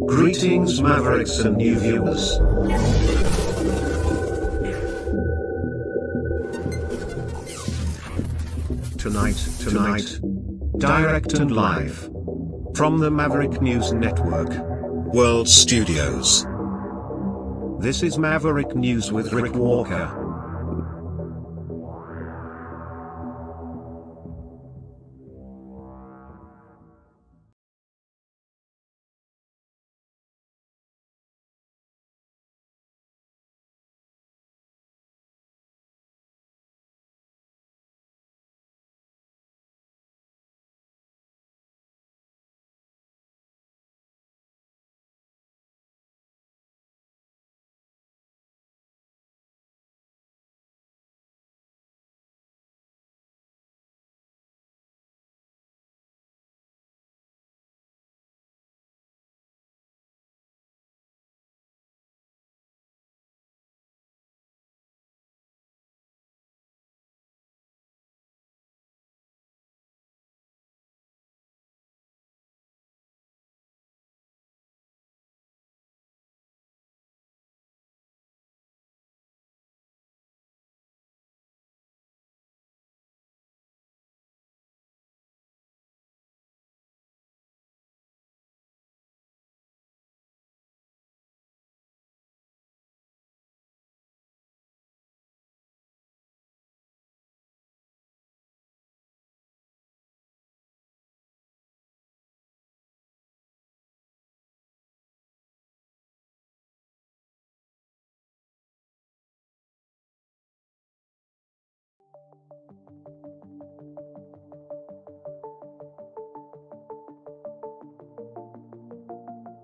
Greetings Mavericks and new viewers. Tonight, direct and live, from the Maverick News Network, World Studios. This is Maverick News with Rick Walker.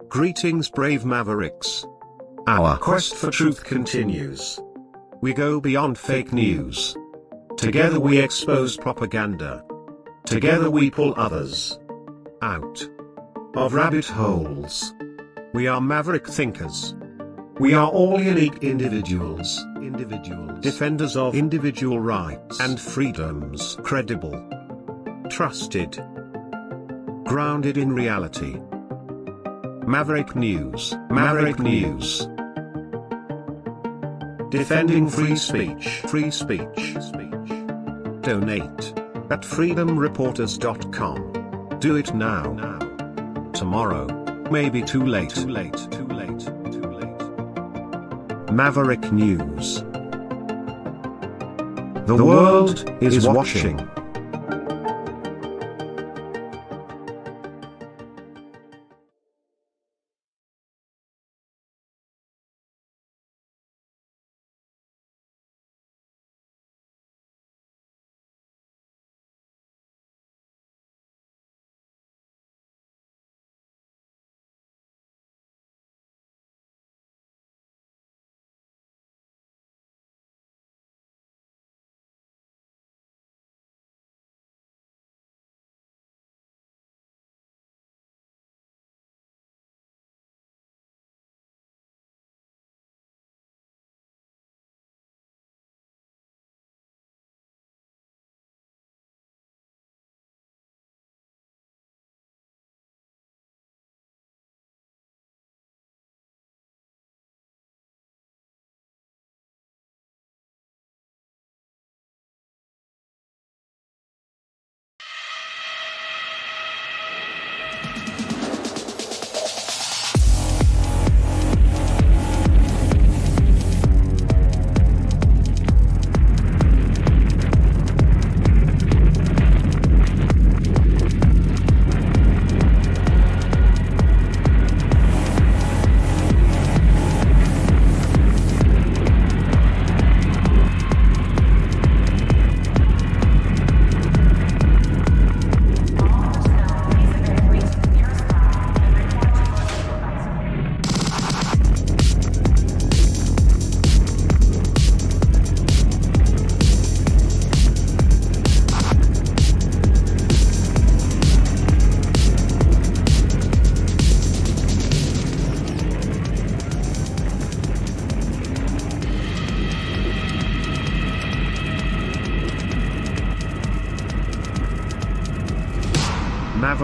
Greetings brave Mavericks. Our quest for truth continues. We go beyond fake news. Together we expose propaganda. Together we pull others out of rabbit holes. We are Maverick thinkers. We are all unique individuals, defenders of individual rights and freedoms, credible, trusted, grounded in reality. Maverick News, defending free speech, Donate at freedomreporters.com. Do it now. Tomorrow, maybe too late. Maverick News. The world is watching.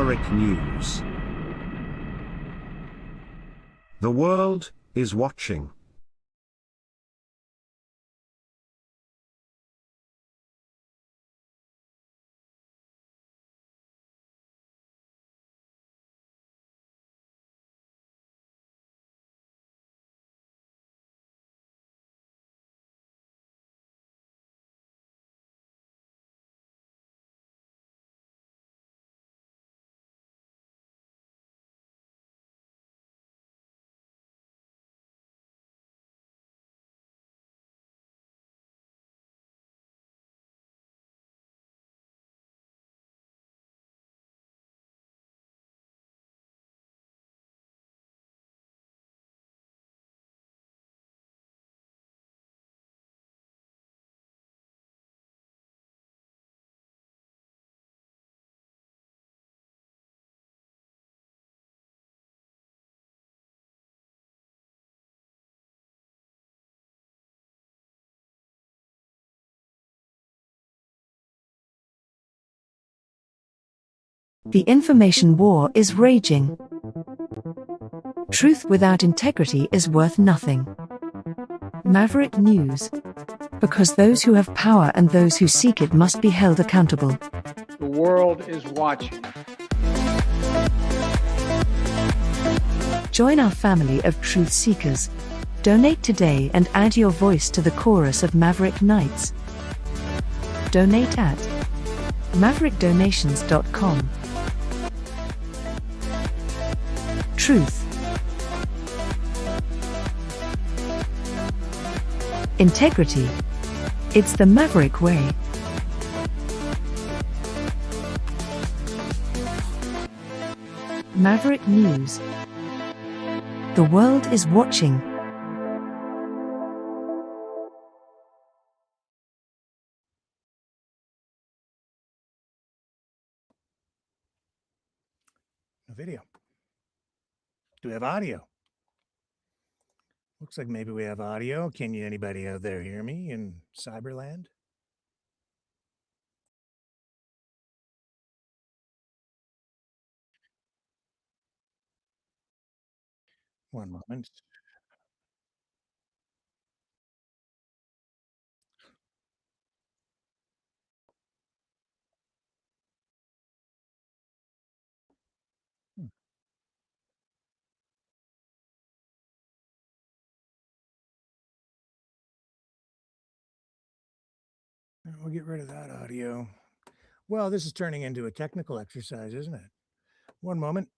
Maverick News. The world is watching. The information war is raging. Truth without integrity is worth nothing. Maverick News. Because those who have power and those who seek it must be held accountable. The world is watching. Join our family of truth seekers. Donate today and add your voice to the chorus of Maverick Knights. Donate at maverickdonations.com. Truth. Integrity. It's the Maverick way. Maverick News. The world is watching. No video. Do we have audio? Looks like maybe we have audio. Can anybody out there hear me in Cyberland? One moment. We'll get rid of that audio. Well, this is turning into a technical exercise, isn't it? One moment.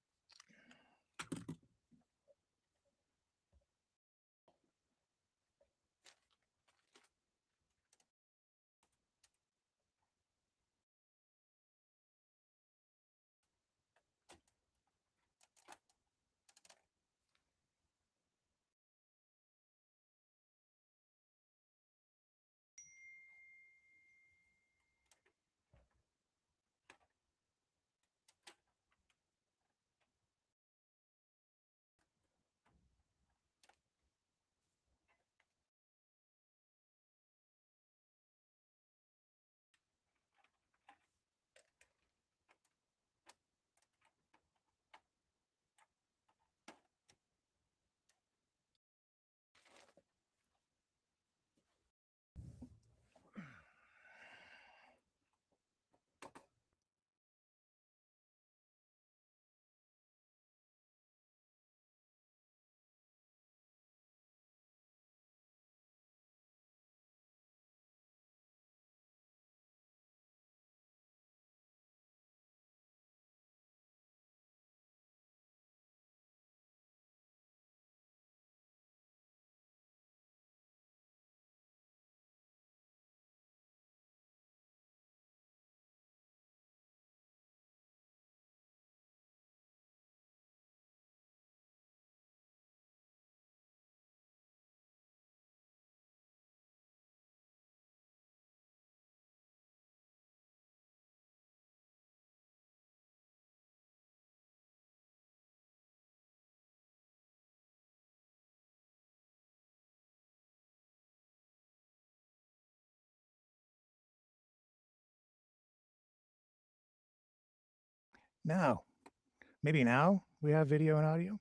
Now, Maybe now we have video and audio.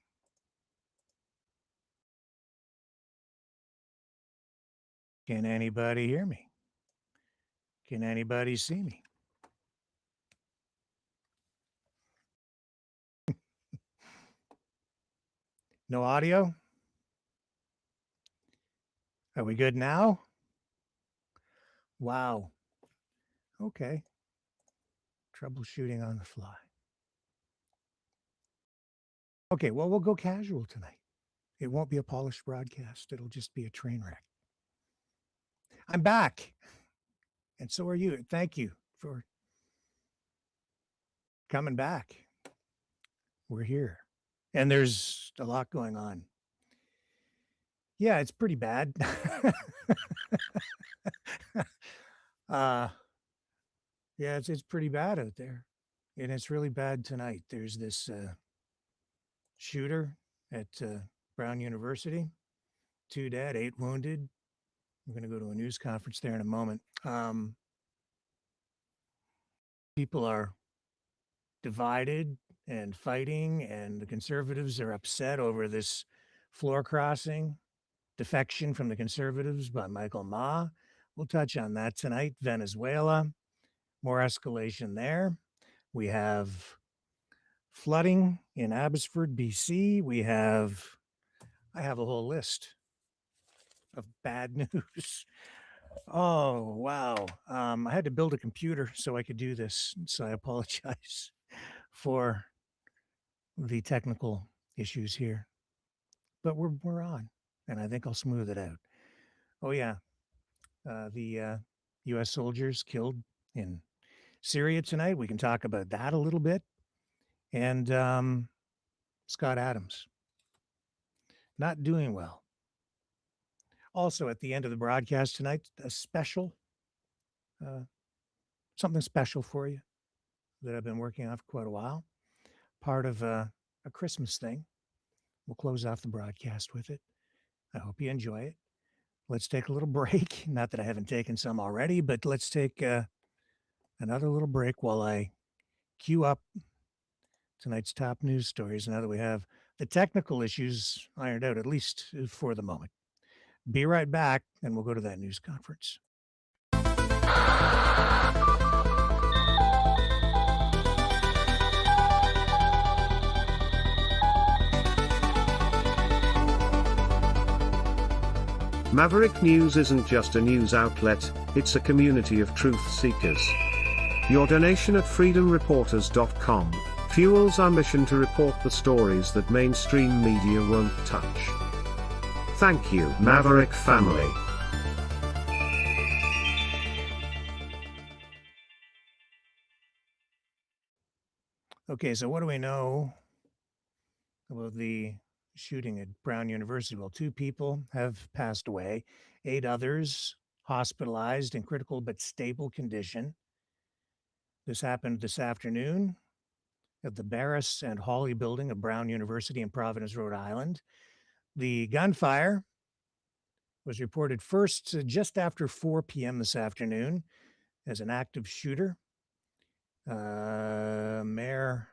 Can anybody hear me? Can anybody see me? No audio? Are we good now? Wow. Okay. Troubleshooting on the fly. Okay, well, we'll go casual tonight. It won't be a polished broadcast. It'll just be a train wreck. I'm back. And so are you. Thank you for coming back. We're here. And there's a lot going on. Yeah, it's pretty bad. Yeah, it's pretty bad out there. And it's really bad tonight. There's this shooter at Brown University. 2 dead, 8 wounded. We're going to go to a news conference there in a moment. People are divided and fighting, and the conservatives are upset over this floor crossing defection from the conservatives by Michael Ma. We'll touch on that tonight. Venezuela, more escalation there. We have flooding in Abbotsford, BC. I have a whole list of bad news. Oh, wow. I had to build a computer so I could do this. So I apologize for the technical issues here. But we're on, and I think I'll smooth it out. Oh, yeah. The U.S. soldiers killed in Syria tonight. We can talk about that a little bit. And Scott Adams, not doing well. Also, at the end of the broadcast tonight, a special, something special for you that I've been working on for quite a while. Part of a Christmas thing. We'll close off the broadcast with it. I hope you enjoy it. Let's take a little break. Not that I haven't taken some already, but let's take another little break while I queue up tonight's top news stories now that we have the technical issues ironed out, at least for the moment. Be right back, and we'll go to that news conference. Maverick News isn't just a news outlet, it's a community of truth seekers. Your donation at freedomreporters.com fuels our mission to report the stories that mainstream media won't touch. Thank you, Maverick family. Okay, so what do we know about the shooting at Brown University? Well, 2 people have passed away, 8 others hospitalized in critical but stable condition. This happened this afternoon at the Barris and Hawley building of Brown University in Providence, Rhode Island. The gunfire was reported first just after 4 p.m. this afternoon as an active shooter. Mayor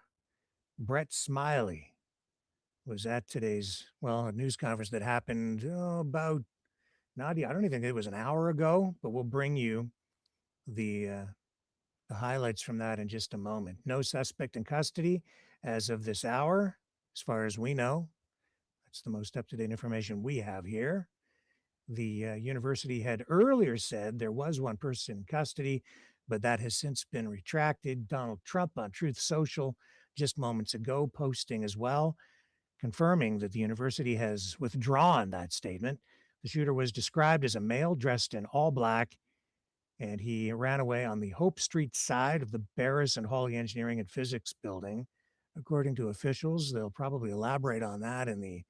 Brett Smiley was at today's, a news conference that happened about, Nadia, I don't even think it was an hour ago, but we'll bring you the highlights from that in just a moment. No suspect in custody as of this hour, as far as we know. That's the most up-to-date information we have here. The university had earlier said there was one person in custody, but that has since been retracted. Donald Trump on Truth Social just moments ago posting as well, confirming that the university has withdrawn that statement. The shooter was described as a male dressed in all black, and he ran away on the Hope Street side of the Barris and Hawley Engineering and Physics building. According to officials, they'll probably elaborate on that in the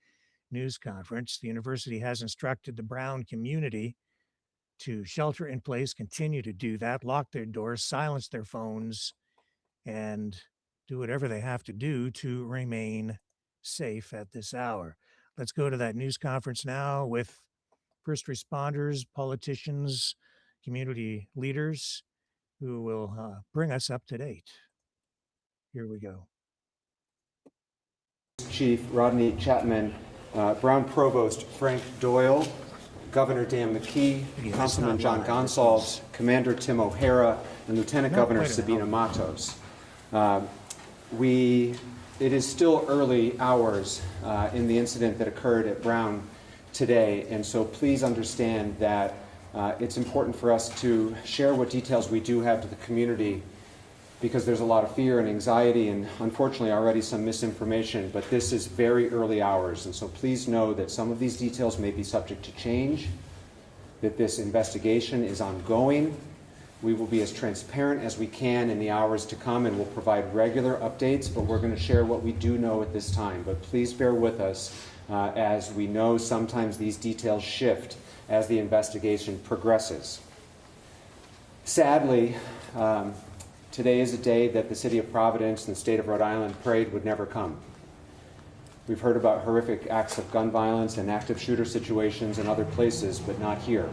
news conference. The university has instructed the Brown community to shelter in place, continue to do that, lock their doors, silence their phones, and do whatever they have to do to remain safe at this hour. Let's go to that news conference now with first responders, politicians, community leaders who will bring us up to date. Here we go. Chief Rodney Chapman, Brown Provost Frank Doyle, Governor Dan McKee, Councilman John Gonsalves, Commander Tim O'Hara, and Lieutenant Governor Sabina Matos. It is still early hours in the incident that occurred at Brown today, and so please understand that it's important for us to share what details we do have to the community, because there's a lot of fear and anxiety and unfortunately already some misinformation, but this is very early hours, and so please know that some of these details may be subject to change, that this investigation is ongoing. We will be as transparent as we can in the hours to come, and we'll provide regular updates, but we're going to share what we do know at this time. But please bear with us as we know sometimes these details shift as the investigation progresses. Sadly, today is a day that the city of Providence and the state of Rhode Island prayed would never come. We've heard about horrific acts of gun violence and active shooter situations in other places, but not here.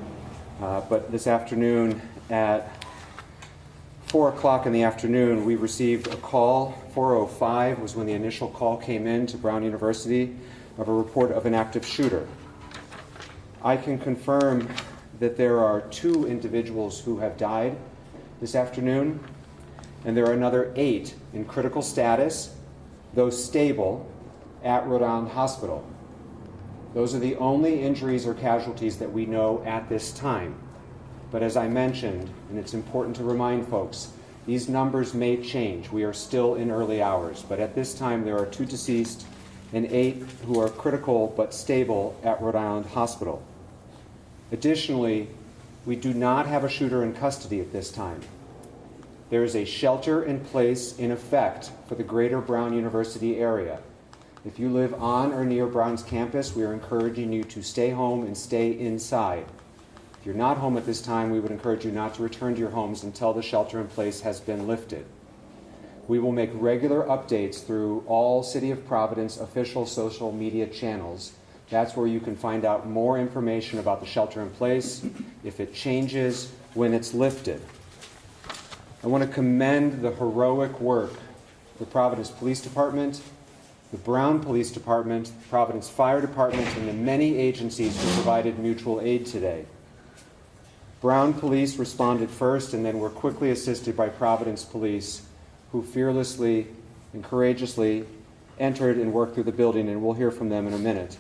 But this afternoon at 4 o'clock in the afternoon, we received a call. 4:05 was when the initial call came in to Brown University of a report of an active shooter. I can confirm that there are 2 individuals who have died this afternoon, and there are another 8 in critical status, those stable, at Rhode Island Hospital. Those are the only injuries or casualties that we know at this time. But as I mentioned, and it's important to remind folks, these numbers may change. We are still in early hours, but at this time there are 2 deceased and 8 who are critical but stable at Rhode Island Hospital. Additionally, we do not have a shooter in custody at this time. There is a shelter in place in effect for the greater Brown University area. If you live on or near Brown's campus, we are encouraging you to stay home and stay inside. If you're not home at this time, we would encourage you not to return to your homes until the shelter in place has been lifted. We will make regular updates through all City of Providence official social media channels. That's where you can find out more information about the shelter in place, if it changes, when it's lifted. I want to commend the heroic work of the Providence Police Department, the Brown Police Department, Providence Fire Department, and the many agencies who provided mutual aid today. Brown Police responded first and then were quickly assisted by Providence Police, who fearlessly and courageously entered and worked through the building, and we'll hear from them in a minute.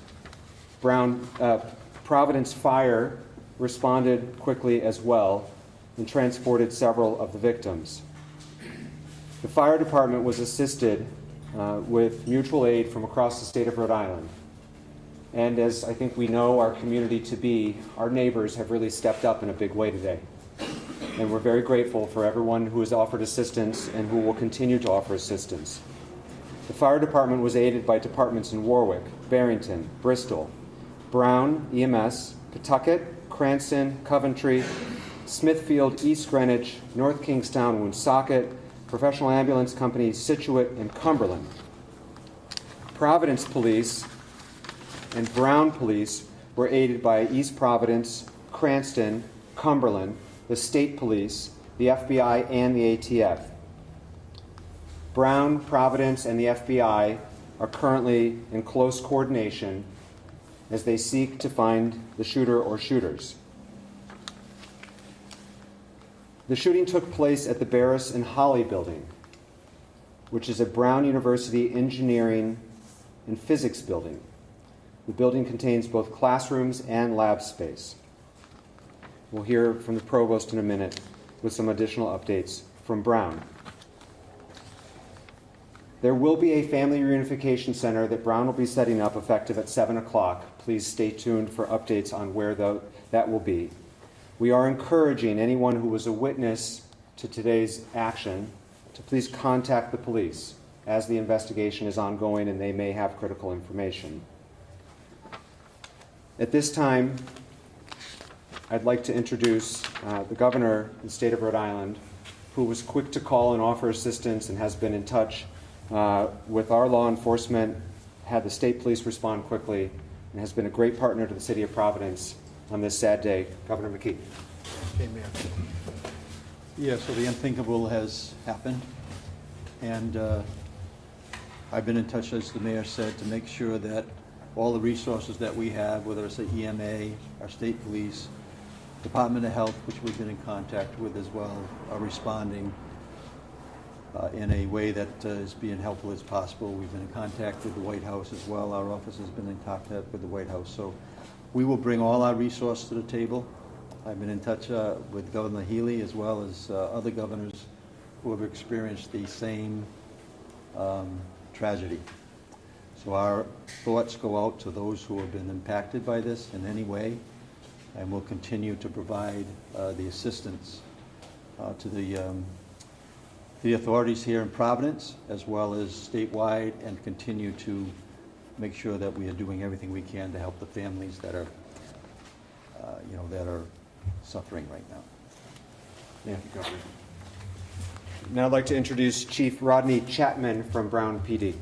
Providence Fire responded quickly as well and transported several of the victims. The fire department was assisted with mutual aid from across the state of Rhode Island. And as I think we know our community to be, our neighbors have really stepped up in a big way today. And we're very grateful for everyone who has offered assistance and who will continue to offer assistance. The fire department was aided by departments in Warwick, Barrington, Bristol, Brown, EMS, Pawtucket, Cranston, Coventry, Smithfield, East Greenwich, North Kingstown, Woonsocket, Professional Ambulance Company, Situate, and Cumberland. Providence Police and Brown Police were aided by East Providence, Cranston, Cumberland, the State Police, the FBI, and the ATF. Brown, Providence, and the FBI are currently in close coordination as they seek to find the shooter or shooters. The shooting took place at the Barris and Holly building, which is a Brown University engineering and physics building. The building contains both classrooms and lab space. We'll hear from the provost in a minute with some additional updates from Brown. There will be a family reunification center that Brown will be setting up effective at 7 o'clock. Please stay tuned for updates on where that will be. We are encouraging anyone who was a witness to today's action to please contact the police as the investigation is ongoing and they may have critical information. At this time, I'd like to introduce the governor of the state of Rhode Island, who was quick to call and offer assistance and has been in touch with our law enforcement, had the state police respond quickly, and has been a great partner to the city of Providence on this sad day. Governor McKee. Okay, Mayor. Yeah, so the unthinkable has happened, and I've been in touch, as the mayor said, to make sure that all the resources that we have, whether it's the EMA, our state police, Department of Health, which we've been in contact with as well, are responding in a way that is being helpful as possible. We've been in contact with the White House as well. Our office has been in contact with the White House. So we will bring all our resources to the table. I've been in touch with Governor Healy as well as other governors who have experienced the same tragedy. So our thoughts go out to those who have been impacted by this in any way, and we'll continue to provide the assistance to the authorities here in Providence as well as statewide, and continue to make sure that we are doing everything we can to help the families that are, that are suffering right now. Thank you, Governor. Now I'd like to introduce Chief Rodney Chapman from Brown PD.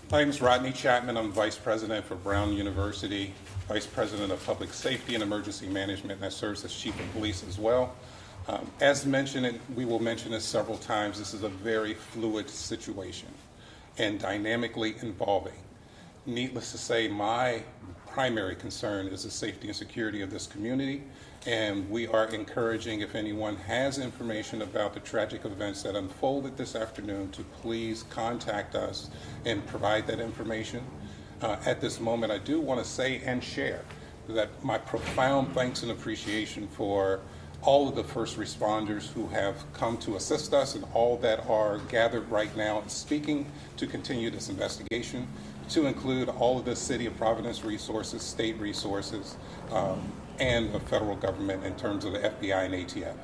My name is Rodney Chapman. I'm Vice President for Brown University, Vice President of Public Safety and Emergency Management, and I serve as Chief of Police as well. As mentioned, and we will mention this several times, this is a very fluid situation and dynamically evolving. Needless to say, my primary concern is the safety and security of this community, and we are encouraging, if anyone has information about the tragic events that unfolded this afternoon, to please contact us and provide that information. At this moment, I do want to say and share that my profound thanks and appreciation for all of the first responders who have come to assist us and all that are gathered right now and speaking to continue this investigation, to include all of the City of Providence resources, state resources, and the federal government in terms of the FBI and ATF.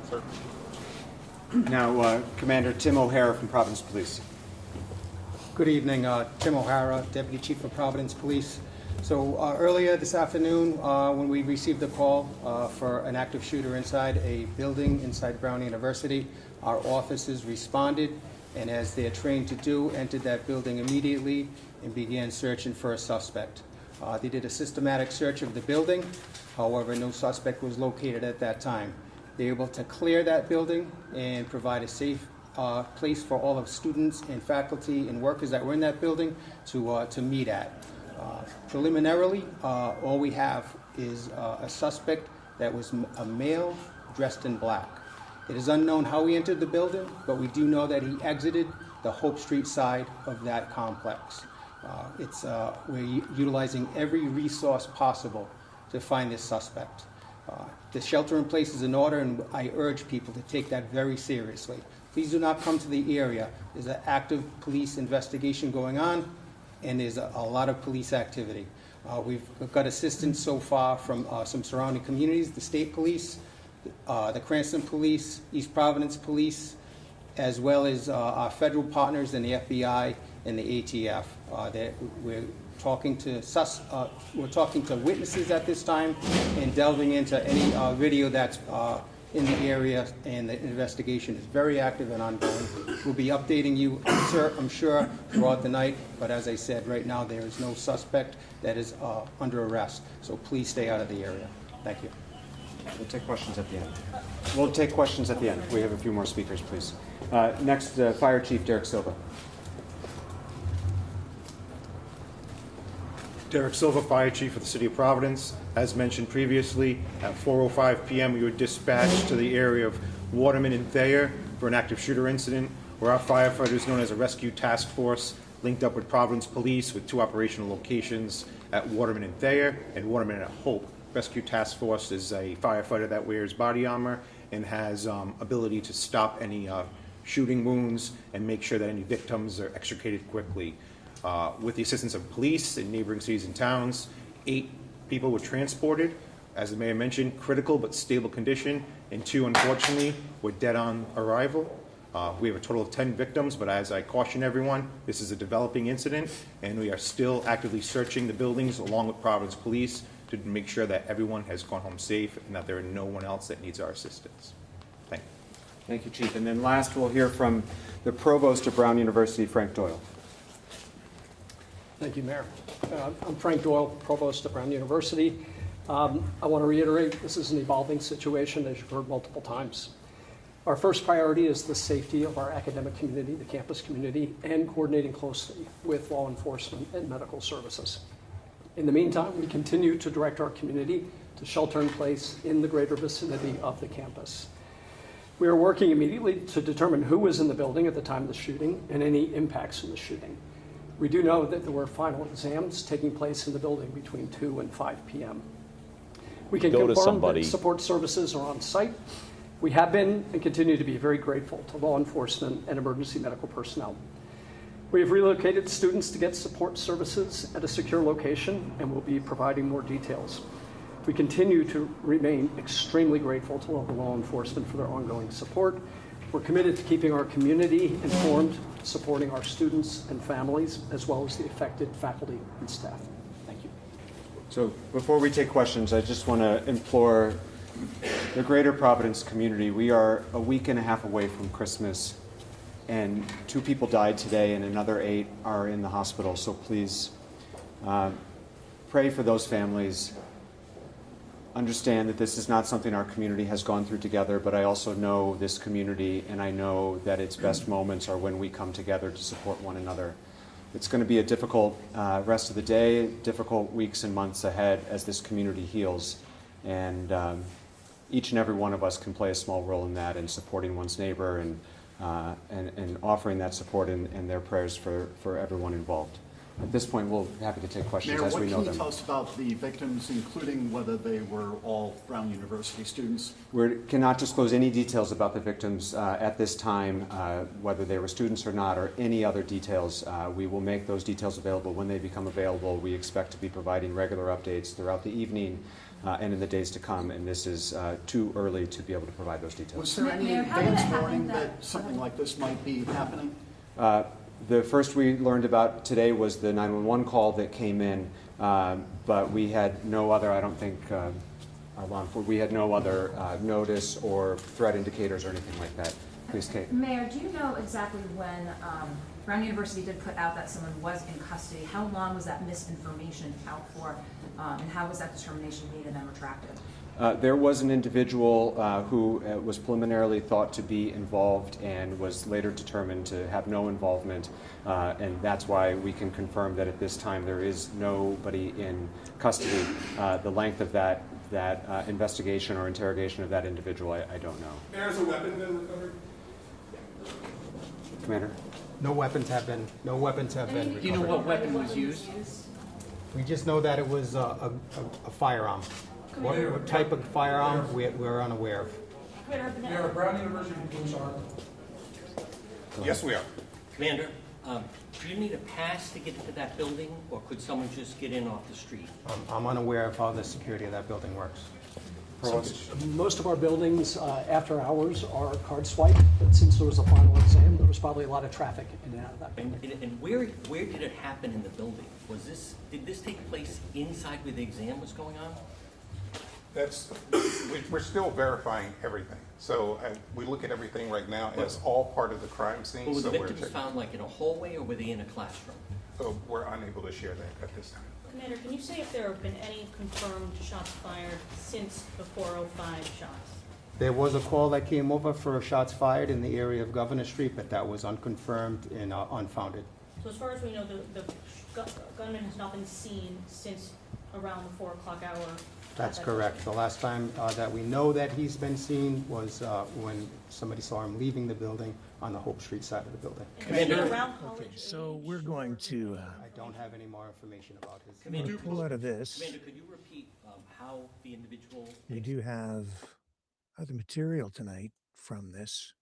Sir. Now, Commander Tim O'Hara from Providence Police. Good evening, Tim O'Hara, Deputy Chief of Providence Police. So earlier this afternoon, when we received a call for an active shooter inside a building inside Brown University, our officers responded, and as they're trained to do, entered that building immediately and began searching for a suspect. They did a systematic search of the building. However, no suspect was located at that time. They were able to clear that building and provide a safe place for all of students and faculty and workers that were in that building to meet at. Preliminarily, all we have is a suspect that was a male dressed in black. It is unknown how he entered the building, but we do know that he exited the Hope Street side of that complex. We're utilizing every resource possible to find this suspect. The shelter in place is in order, and I urge people to take that very seriously. Please do not come to the area. There's an active police investigation going on, and there's a lot of police activity. We've got assistance so far from some surrounding communities, the state police, the Cranston Police, East Providence Police, as well as our federal partners in the FBI and the ATF. We're talking to witnesses at this time and delving into any video that's in the area, and the investigation is very active and ongoing. We'll be updating you, I'm sure, throughout the night, but as I said, right now there is no suspect that is under arrest, so please stay out of the area. Thank you. We'll take questions at the end. We'll take questions at the end. We have a few more speakers, please. Next, Fire Chief Derek Silva. Derek Silva, Fire Chief of the City of Providence. As mentioned previously, at 4:05 p.m. we were dispatched to the area of Waterman and Thayer for an active shooter incident, where our firefighters, known as a rescue task force, linked up with Providence Police with two operational locations at Waterman and Thayer and Waterman and Hope. Rescue Task Force is a firefighter that wears body armor and has ability to stop any shooting wounds and make sure that any victims are extricated quickly. With the assistance of police in neighboring cities and towns, 8 people were transported, as the mayor mentioned, critical but stable condition, and 2, unfortunately, were dead on arrival. We have a total of 10 victims, but as I caution everyone, this is a developing incident, and we are still actively searching the buildings along with Providence Police to make sure that everyone has gone home safe and that there are no one else that needs our assistance. Thank you. Thank you, Chief. And then last, we'll hear from the Provost of Brown University, Frank Doyle. Thank you, Mayor. I'm Frank Doyle, Provost of Brown University. I want to reiterate, this is an evolving situation, as you've heard multiple times. Our first priority is the safety of our academic community, the campus community, and coordinating closely with law enforcement and medical services. In the meantime, we continue to direct our community to shelter in place in the greater vicinity of the campus. We are working immediately to determine who was in the building at the time of the shooting and any impacts from the shooting. We do know that there were final exams taking place in the building between 2 and 5 p.m. We can confirm that support services are on site. We have been and continue to be very grateful to law enforcement and emergency medical personnel. We have relocated students to get support services at a secure location and will be providing more details. We continue to remain extremely grateful to local law enforcement for their ongoing support. We're committed to keeping our community informed, supporting our students and families, as well as the affected faculty and staff. Thank you. So before we take questions, I just want to implore the greater Providence community. We are a week and a half away from Christmas, and 2 people died today and another 8 are in the hospital. So please pray for those families. Understand that this is not something our community has gone through together, but I also know this community, and I know that its best moments are when we come together to support one another. It's going to be a difficult rest of the day, difficult weeks and months ahead as this community heals. And each and every one of us can play a small role in that, in supporting one's neighbor and offering that support and their prayers for everyone involved. At this point, we'll be happy to take questions as we know them. What can you tell us about the victims, including whether they were all Brown University students? We cannot disclose any details about the victims at this time, whether they were students or not, or any other details. We will make those details available when they become available. We expect to be providing regular updates throughout the evening and in the days to come, and this is too early to be able to provide those details. Was there any advance warning that something like this might be happening? The first we learned about today was the 911 call that came in, but we had no other, I don't think, we had no other notice or threat indicators or anything like that. Please, Kate. Mayor, do you know exactly when Brown University did put out that someone was in custody? How long was that misinformation out for, and how was that determination made and then retracted? There was an individual who was preliminarily thought to be involved and was later determined to have no involvement, and that's why we can confirm that at this time there is nobody in custody. The length of that investigation or interrogation of that individual, I don't know. There's a weapon been recovered? Commander? No weapons have been recovered. Do you know what weapon was used? We just know that it was a firearm. What type of firearm, we're unaware of. Mayor, Brown University police armed? Yes, we are. Commander, do you need a pass to get into that building, or could someone just get in off the street? I'm unaware of how the security of that building works. So, most of our buildings after hours are card swipe, but since there was a final exam, there was probably a lot of traffic in and out of that building. And where did it happen in the building? Did this take place inside where the exam was going on? We're still verifying everything. So we look at everything right now as all part of the crime scene. Well, were the victims found like in a hallway, or were they in a classroom? So we're unable to share that at this time. Commander, can you say if there have been any confirmed shots fired since the 405 shots? There was a call that came over for shots fired in the area of Governor Street, but that was unconfirmed and unfounded. So as far as we know, the gunman has not been seen since around the 4 o'clock hour. That's correct. The last time that we know that he's been seen was when somebody saw him leaving the building on the Hope Street side of the building. Okay, so we're going to... I don't have any more information about his... Commander, pull out of this. Commander, could you repeat how the individual... We do have other material tonight from this.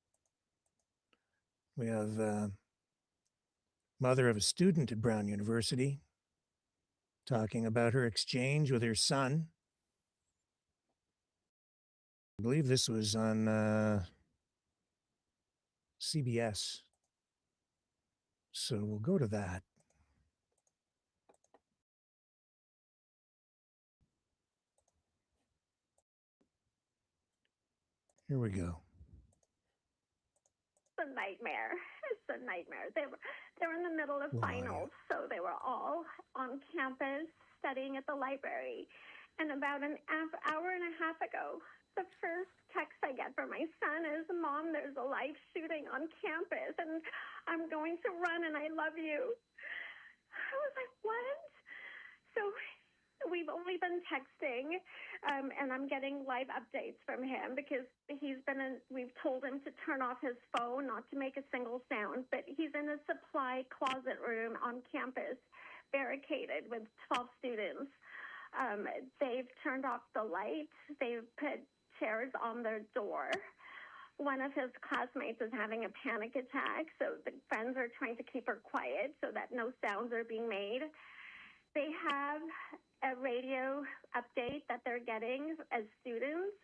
We have mother of a student at Brown University talking about her exchange with her son. I believe this was on CBS. So we'll go to that. Here we go. It's a nightmare. It's a nightmare. They were in the middle of finals, so they were all on campus studying at the library. And about an hour and a half ago, the first text I get from my son is, "Mom, there's a live shooting on campus, and I'm going to run, and I love you." I was like, "What?" So we've only been texting, and I'm getting live updates from him because we've told him to turn off his phone, not to make a single sound, but he's in a supply closet room on campus, barricaded with 12 students. They've turned off the lights. They've put chairs on their door. One of his classmates is having a panic attack, so the friends are trying to keep her quiet so that no sounds are being made. They have a radio update that they're getting as students,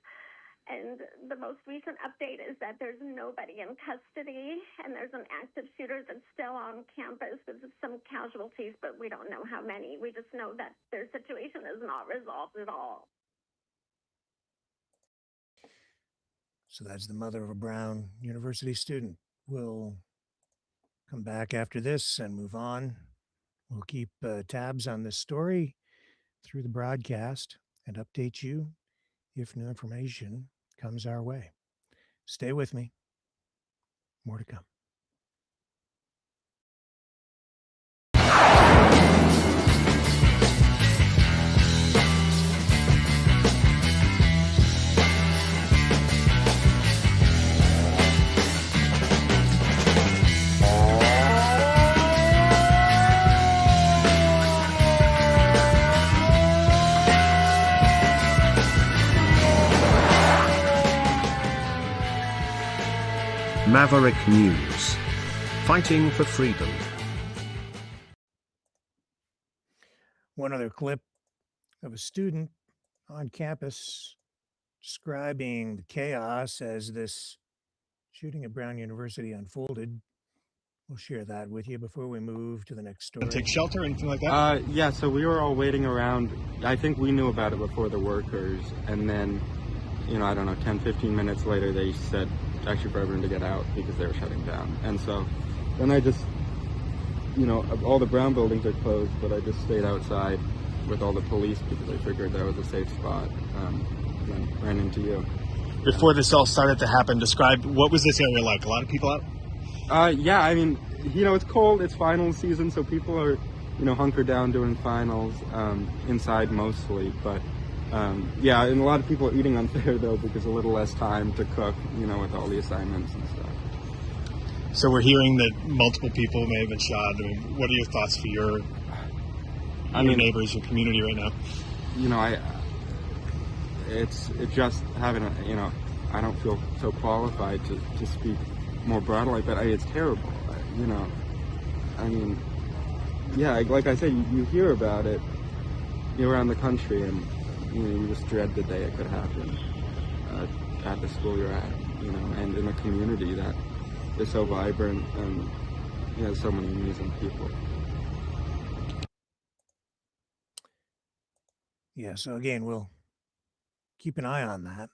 and the most recent update is that there's nobody in custody, and there's an active shooter that's still on campus with some casualties, but we don't know how many. We just know that their situation is not resolved at all. So that's the mother of a Brown University student. We'll come back after this and move on. We'll keep tabs on this story through the broadcast and update you if new information comes our way. Stay with me. More to come. Maverick News. Fighting for freedom. One other clip of a student on campus describing the chaos as this shooting at Brown University unfolded. We'll share that with you before we move to the next story. Take shelter, anything like that? Yeah, so we were all waiting around. I think we knew about it before the workers, and then, I don't know, 10, 15 minutes later, they said actually for everyone to get out because they were shutting down. And so then I just, all the Brown buildings are closed, but I just stayed outside with all the police because I figured that was a safe spot. Then ran into you. Before this all started to happen, describe what was this area like? A lot of people out? Yeah, I mean, it's cold, it's finals season, so people are, hunkered down doing finals, inside mostly, but yeah, and a lot of people are eating unfair though because a little less time to cook, with all the assignments and stuff. So we're hearing that multiple people may have been shot. I mean, what are your thoughts for your neighbors, your community right now? It's just having I don't feel so qualified to speak more broadly, but it's terrible, I mean, yeah, like I said, you hear about it around the country, and you just dread the day it could happen at the school you're at, and in a community that is so vibrant and has so many amazing people. Yeah, so again, we'll keep an eye on that.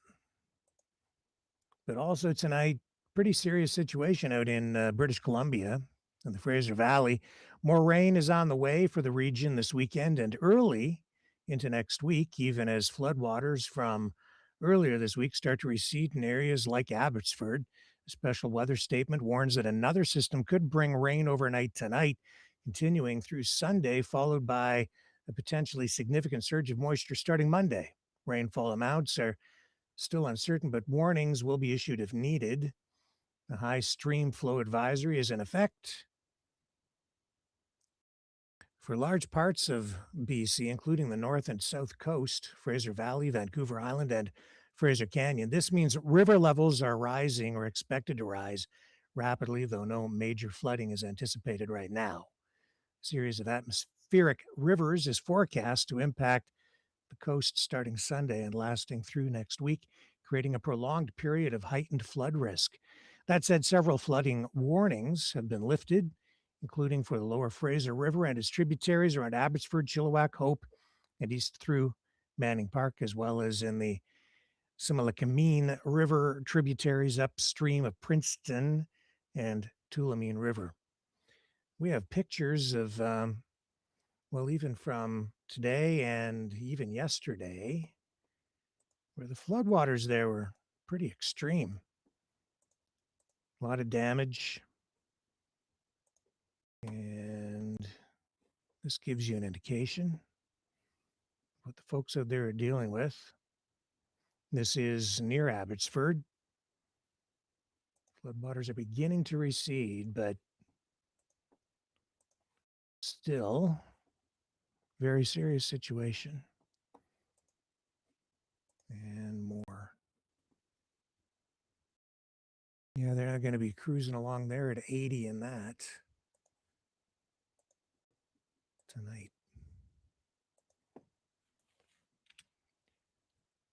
But also tonight, pretty serious situation out in British Columbia in the Fraser Valley. More rain is on the way for the region this weekend and early into next week, even as floodwaters from earlier this week start to recede in areas like Abbotsford. A special weather statement warns that another system could bring rain overnight tonight, continuing through Sunday, followed by a potentially significant surge of moisture starting Monday. Rainfall amounts are still uncertain, but warnings will be issued if needed. The high stream flow advisory is in effect for large parts of BC, including the north and south coast, Fraser Valley, Vancouver Island, and Fraser Canyon. This means river levels are rising or expected to rise rapidly, though no major flooding is anticipated right now. A series of atmospheric rivers is forecast to impact the coast starting Sunday and lasting through next week, creating a prolonged period of heightened flood risk. That said, several flooding warnings have been lifted, including for the lower Fraser River and its tributaries around Abbotsford, Chilliwack, Hope, and east through Manning Park, as well as in the Similkameen River tributaries upstream of Princeton and Tulameen River. We have pictures of, even from today and even yesterday, where the floodwaters there were pretty extreme. A lot of damage. And this gives you an indication what the folks out there are dealing with. This is near Abbotsford. Floodwaters are beginning to recede, but still very serious situation. And more. Yeah, they're not going to be cruising along there at 80 in that tonight.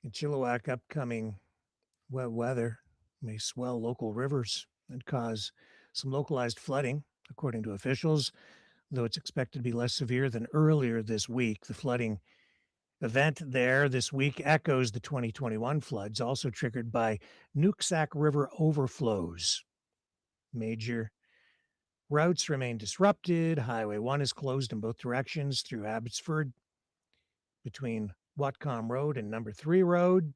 In Chilliwack, upcoming wet weather may swell local rivers and cause some localized flooding, according to officials, though it's expected to be less severe than earlier this week. The flooding event there this week echoes the 2021 floods, also triggered by Nooksack River overflows. Major routes remain disrupted. Highway 1 is closed in both directions through Abbotsford between Whatcom Road and Number 3 Road,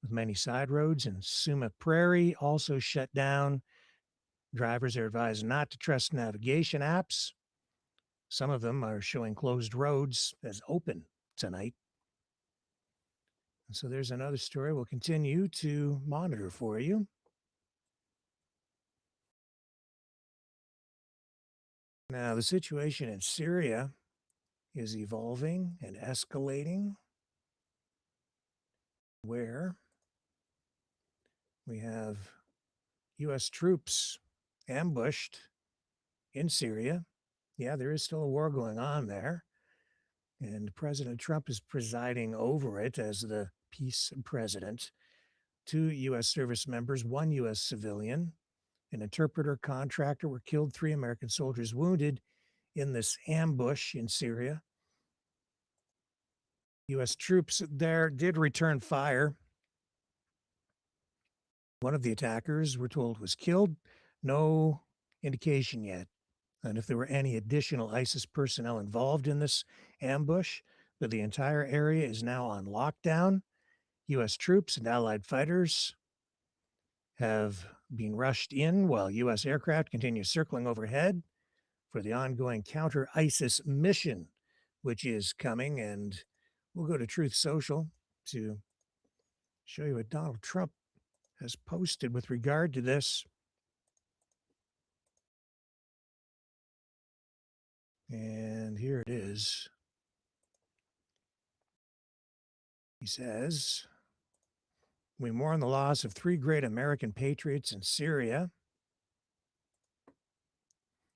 with many side roads, and Suma Prairie also shut down. Drivers are advised not to trust navigation apps. Some of them are showing closed roads as open tonight. And so there's another story we'll continue to monitor for you. Now, the situation in Syria is evolving and escalating, where we have U.S. troops ambushed in Syria. Yeah, there is still a war going on there, and President Trump is presiding over it as the peace president. 2 U.S. service members, 1 U.S. civilian, an interpreter contractor were killed, 3 American soldiers wounded in this ambush in Syria. U.S. troops there did return fire. One of the attackers, we're told, was killed. No indication yet on if there were any additional ISIS personnel involved in this ambush, but the entire area is now on lockdown. U.S. troops and allied fighters have been rushed in while U.S. aircraft continue circling overhead for the ongoing counter-ISIS mission, which is coming. And we'll go to Truth Social to show you what Donald Trump has posted with regard to this. And here it is. He says, "We mourn the loss of 3 great American patriots in Syria.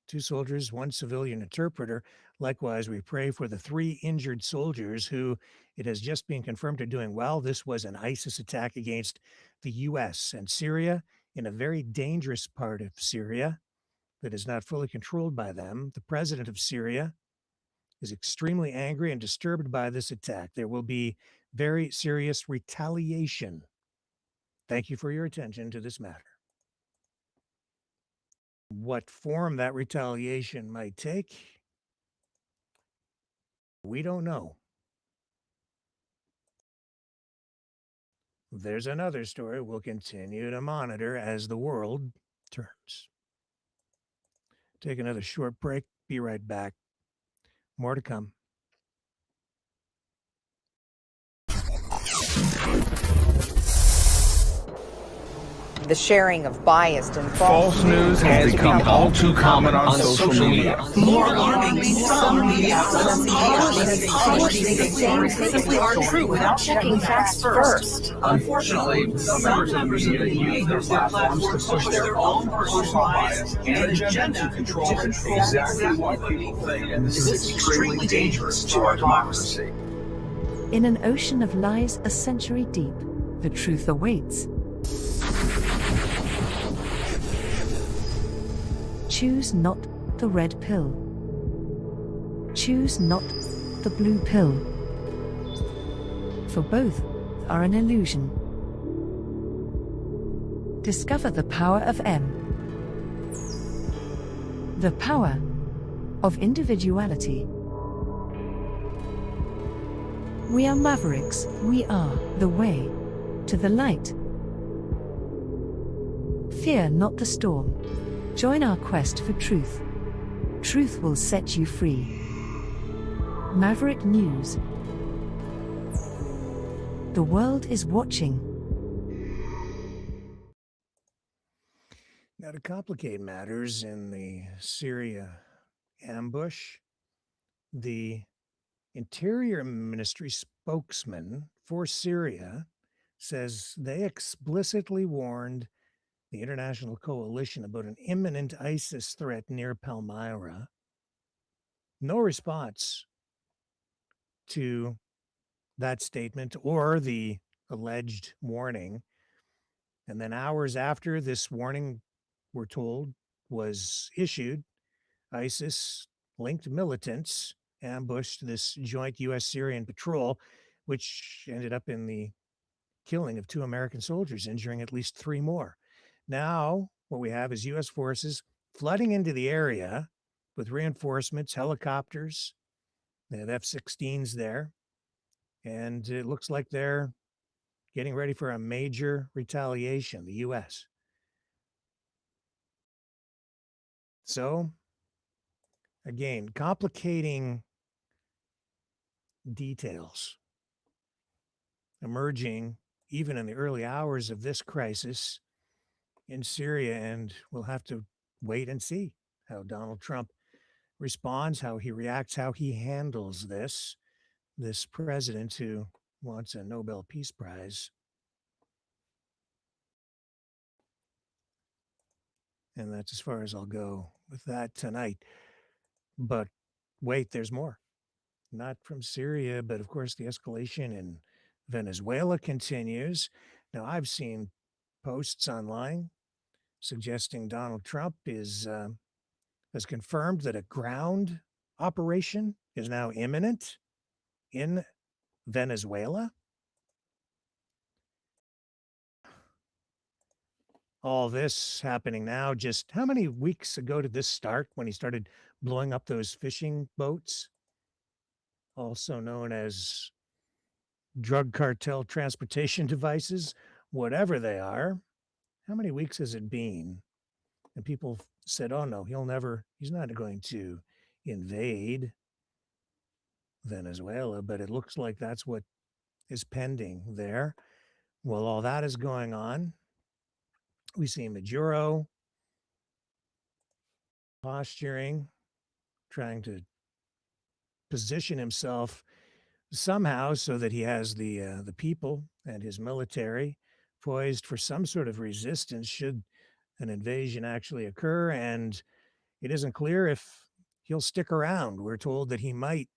2 soldiers, 1 civilian interpreter. Likewise, we pray for the 3 injured soldiers who it has just been confirmed are doing well. This was an ISIS attack against the U.S. and Syria in a very dangerous part of Syria that is not fully controlled by them. The president of Syria is extremely angry and disturbed by this attack. There will be very serious retaliation. Thank you for your attention to this matter." What form that retaliation might take, we don't know. There's another story we'll continue to monitor as the world turns. Take another short break. Be right back. More to come. The sharing of biased and false news has become all too common on social media. More alarmingly, some media simply aren't true without checking facts first. Unfortunately, some members of the media use their platforms to push their own personal bias and agenda to control exactly what people think, and this is extremely dangerous to our democracy. In an ocean of lies a century deep, the truth awaits. Choose not the red pill. Choose not the blue pill. For both are an illusion. Discover the power of M. The power of individuality. We are mavericks. We are the way. to the light. Fear not the storm. Join our quest for truth. Truth will set you free. Maverick News. The world is watching. Now, to complicate matters in the Syria ambush, the Interior Ministry spokesman for Syria says they explicitly warned the international coalition about an imminent ISIS threat near Palmyra. No response to that statement or the alleged warning. And then hours after this warning, we're told, was issued, ISIS-linked militants ambushed this joint U.S.-Syrian patrol, which ended up in the killing of 2 American soldiers, injuring at least 3 more. Now, what we have is U.S. forces flooding into the area with reinforcements, helicopters. They have F-16s there. And it looks like they're getting ready for a major retaliation, the U.S. So, again, complicating details emerging even in the early hours of this crisis in Syria, and we'll have to wait and see how Donald Trump responds, how he reacts, how he handles this president who wants a Nobel Peace Prize. And that's as far as I'll go with that tonight. But wait, there's more. Not from Syria, but of course the escalation in Venezuela continues. Now, I've seen posts online suggesting Donald Trump has confirmed that a ground operation is now imminent in Venezuela. All this happening now, just how many weeks ago did this start, when he started blowing up those fishing boats, also known as drug cartel transportation devices, whatever they are? How many weeks has it been? And people said, oh no, he's not going to invade Venezuela, but it looks like that's what is pending there. Well, all that is going on. We see Maduro posturing, trying to position himself somehow so that he has the people and his military poised for some sort of resistance should an invasion actually occur. And it isn't clear if he'll stick around. We're told that he might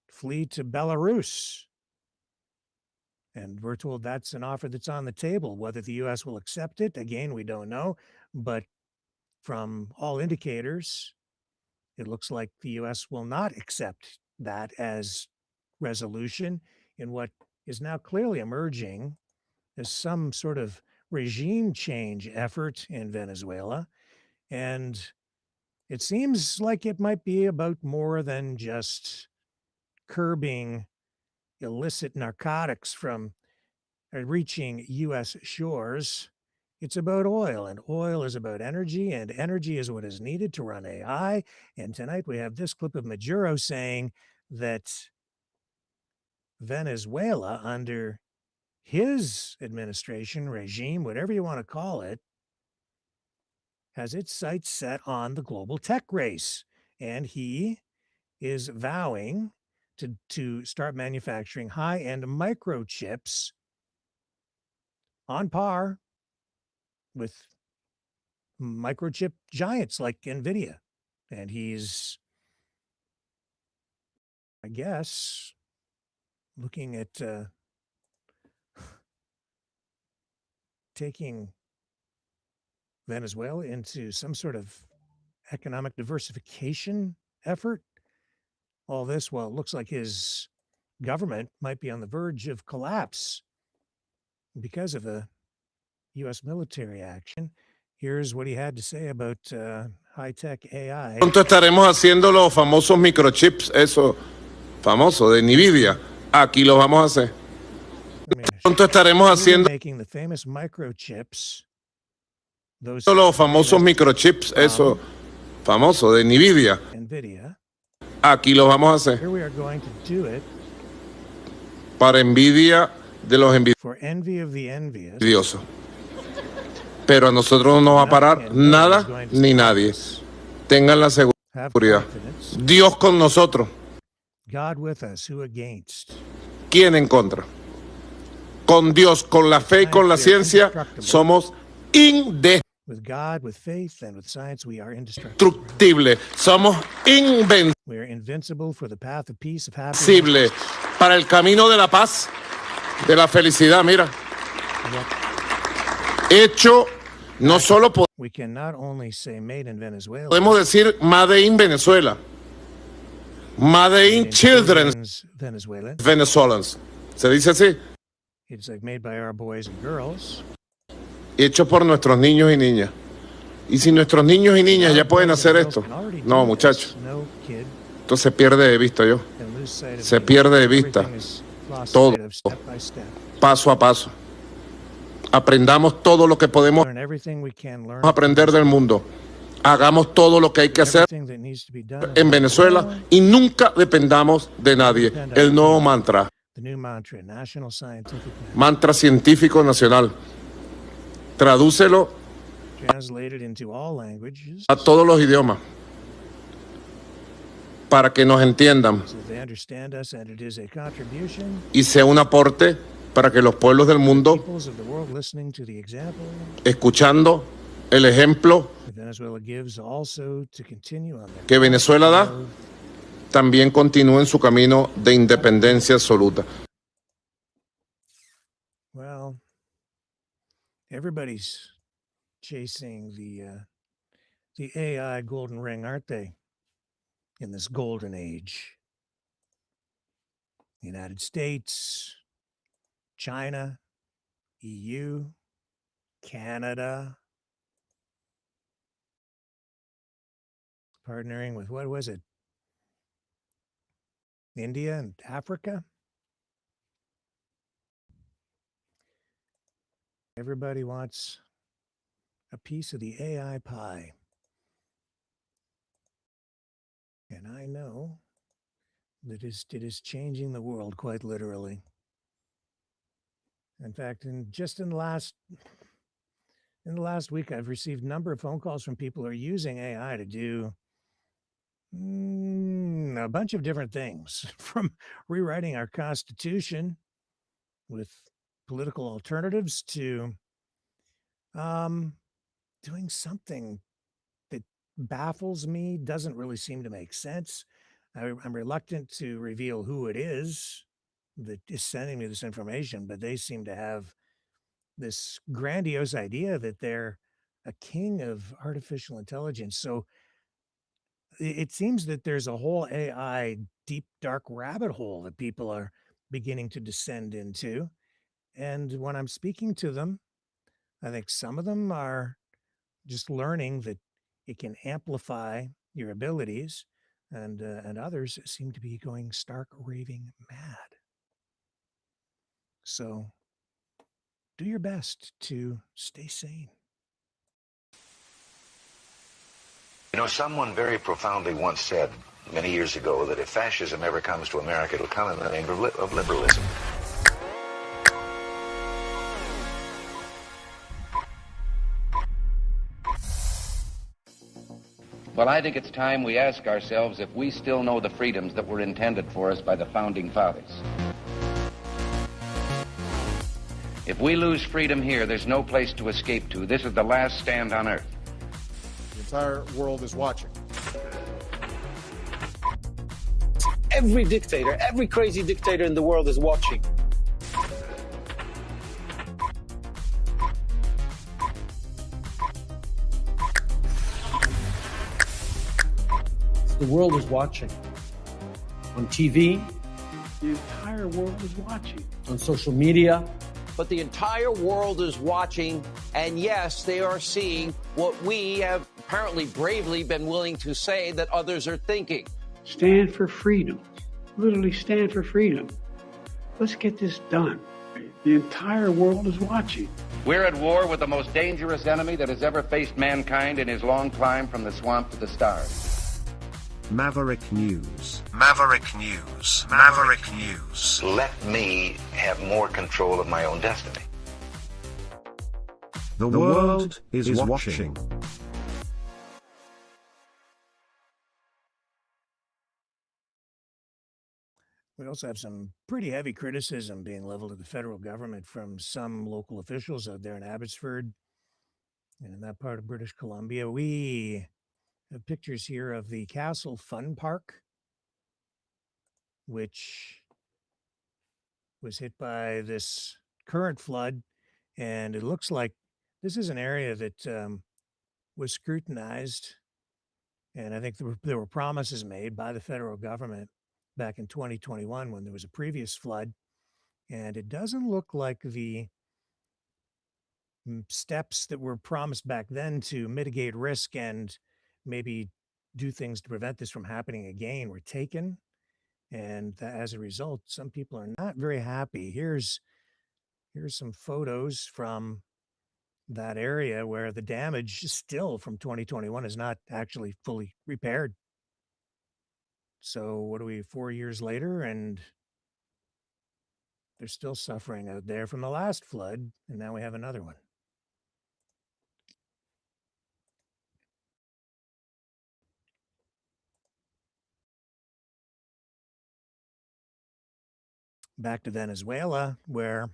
flee to Belarus. And we're told that's an offer that's on the table. Whether the U.S. will accept it, again, we don't know. But from all indicators, it looks like the U.S. will not accept that as resolution in what is now clearly emerging as some sort of regime change effort in Venezuela. And it seems like it might be about more than just curbing illicit narcotics from reaching U.S. shores. It's about oil, and oil is about energy, and energy is what is needed to run AI. And tonight we have this clip of Maduro saying that Venezuela, under his administration, regime, whatever you want to call it, has its sights set on the global tech race. And he is vowing to start manufacturing high-end microchips on par with microchip giants like NVIDIA. And he's, I guess, looking at taking Venezuela into some sort of economic diversification effort. All this, well, it looks like his government might be on the verge of collapse because of the U.S. military action. Here's what he had to say about high-tech AI. Pronto estaremos haciendo los famosos microchips, eso famoso de NVIDIA. Aquí los vamos a hacer. Pronto estaremos haciendo making the famous microchips. Those los famosos microchips, eso famoso de Nvidia. Nvidia. Aquí los vamos a hacer. Here we are going to do it Para envidia de los for envy of the envious. envidiosos. Pero a nosotros no nos va a parar nada ni nadie. Tengan la seguridad. Dios con nosotros. God with us, who against? ¿Quién en contra? Con Dios, con la fe y con la ciencia, somos With God, with faith, and with science, we are indestructible. indestructibles. Somos We are invincible for the path of peace, of happiness. invencibles. Para el camino de la paz, de la felicidad, mira. Hecho, no solo We can not only say made in Venezuela, podemos decir Made in Venezuela. Made in Children Venezuela. Venezuelans. ¿Se dice así? It's like made by our boys and girls. Hecho por nuestros niños y niñas. Y si nuestros niños y niñas ya pueden hacer esto, no, muchachos, No kid esto se pierde de vista yo. can lose sight of Se it. pierde de vista Everything is lost todo, sight of step by step. paso a paso. Aprendamos todo lo que podemos Learn everything we can learn. aprender del mundo. Hagamos todo lo que hay que hacer Everything that needs to be done. en Venezuela y nunca dependamos de nadie. El nuevo mantra, The new mantra, national scientific mantra científico nacional. Tradúcelo translated into all languages a todos los idiomas para que nos entiendan so they understand us, and it is a contribution. y sea un aporte para que los pueblos del mundo, Peoples of the world listening to the example escuchando el ejemplo that Venezuela gives, also to continue on their que Venezuela da, también continúen su camino de independencia absoluta. Well, everybody's chasing the AI golden ring, aren't they? In this golden age. The United States, China, EU, Canada, partnering with, what was it? India and Africa? Everybody wants a piece of the AI pie. And I know that it is changing the world quite literally. In fact, in the last week, I've received a number of phone calls from people who are using AI to do a bunch of different things, from rewriting our Constitution with political alternatives to doing something that baffles me, doesn't really seem to make sense. I'm reluctant to reveal who it is that is sending me this information, but they seem to have this grandiose idea that they're a king of artificial intelligence. So it seems that there's a whole AI deep, dark rabbit hole that people are beginning to descend into. And when I'm speaking to them, I think some of them are just learning that it can amplify your abilities, and others seem to be going stark raving mad. So do your best to stay sane. You know, someone very profoundly once said many years ago that if fascism ever comes to America, it'll come in the name of liberalism. Well, I think it's time we ask ourselves if we still know the freedoms that were intended for us by the Founding Fathers. If we lose freedom here, there's no place to escape to. This is the last stand on earth. The entire world is watching. Every dictator, every crazy dictator in the world is watching. The world is watching. On TV, the entire world is watching. On social media. But the entire world is watching, and yes, they are seeing what we have apparently bravely been willing to say that others are thinking. Stand for freedom. Literally stand for freedom. Let's get this done. The entire world is watching. We're at war with the most dangerous enemy that has ever faced mankind in his long climb from the swamp to the stars. Maverick News. Maverick News. Maverick News. Let me have more control of my own destiny. The world is watching. We also have some pretty heavy criticism being leveled at the federal government from some local officials out there in Abbotsford and in that part of British Columbia. We have pictures here of the Castle Fun Park, which was hit by this current flood. And it looks like this is an area that was scrutinized. And I think there were promises made by the federal government back in 2021 when there was a previous flood. And it doesn't look like the steps that were promised back then to mitigate risk and maybe do things to prevent this from happening again were taken. And as a result, some people are not very happy. Here's some photos from that area where the damage still from 2021 is not actually fully repaired. So what are we, 4 years later, and they're still suffering out there from the last flood, and now we have another one. Back to Venezuela, where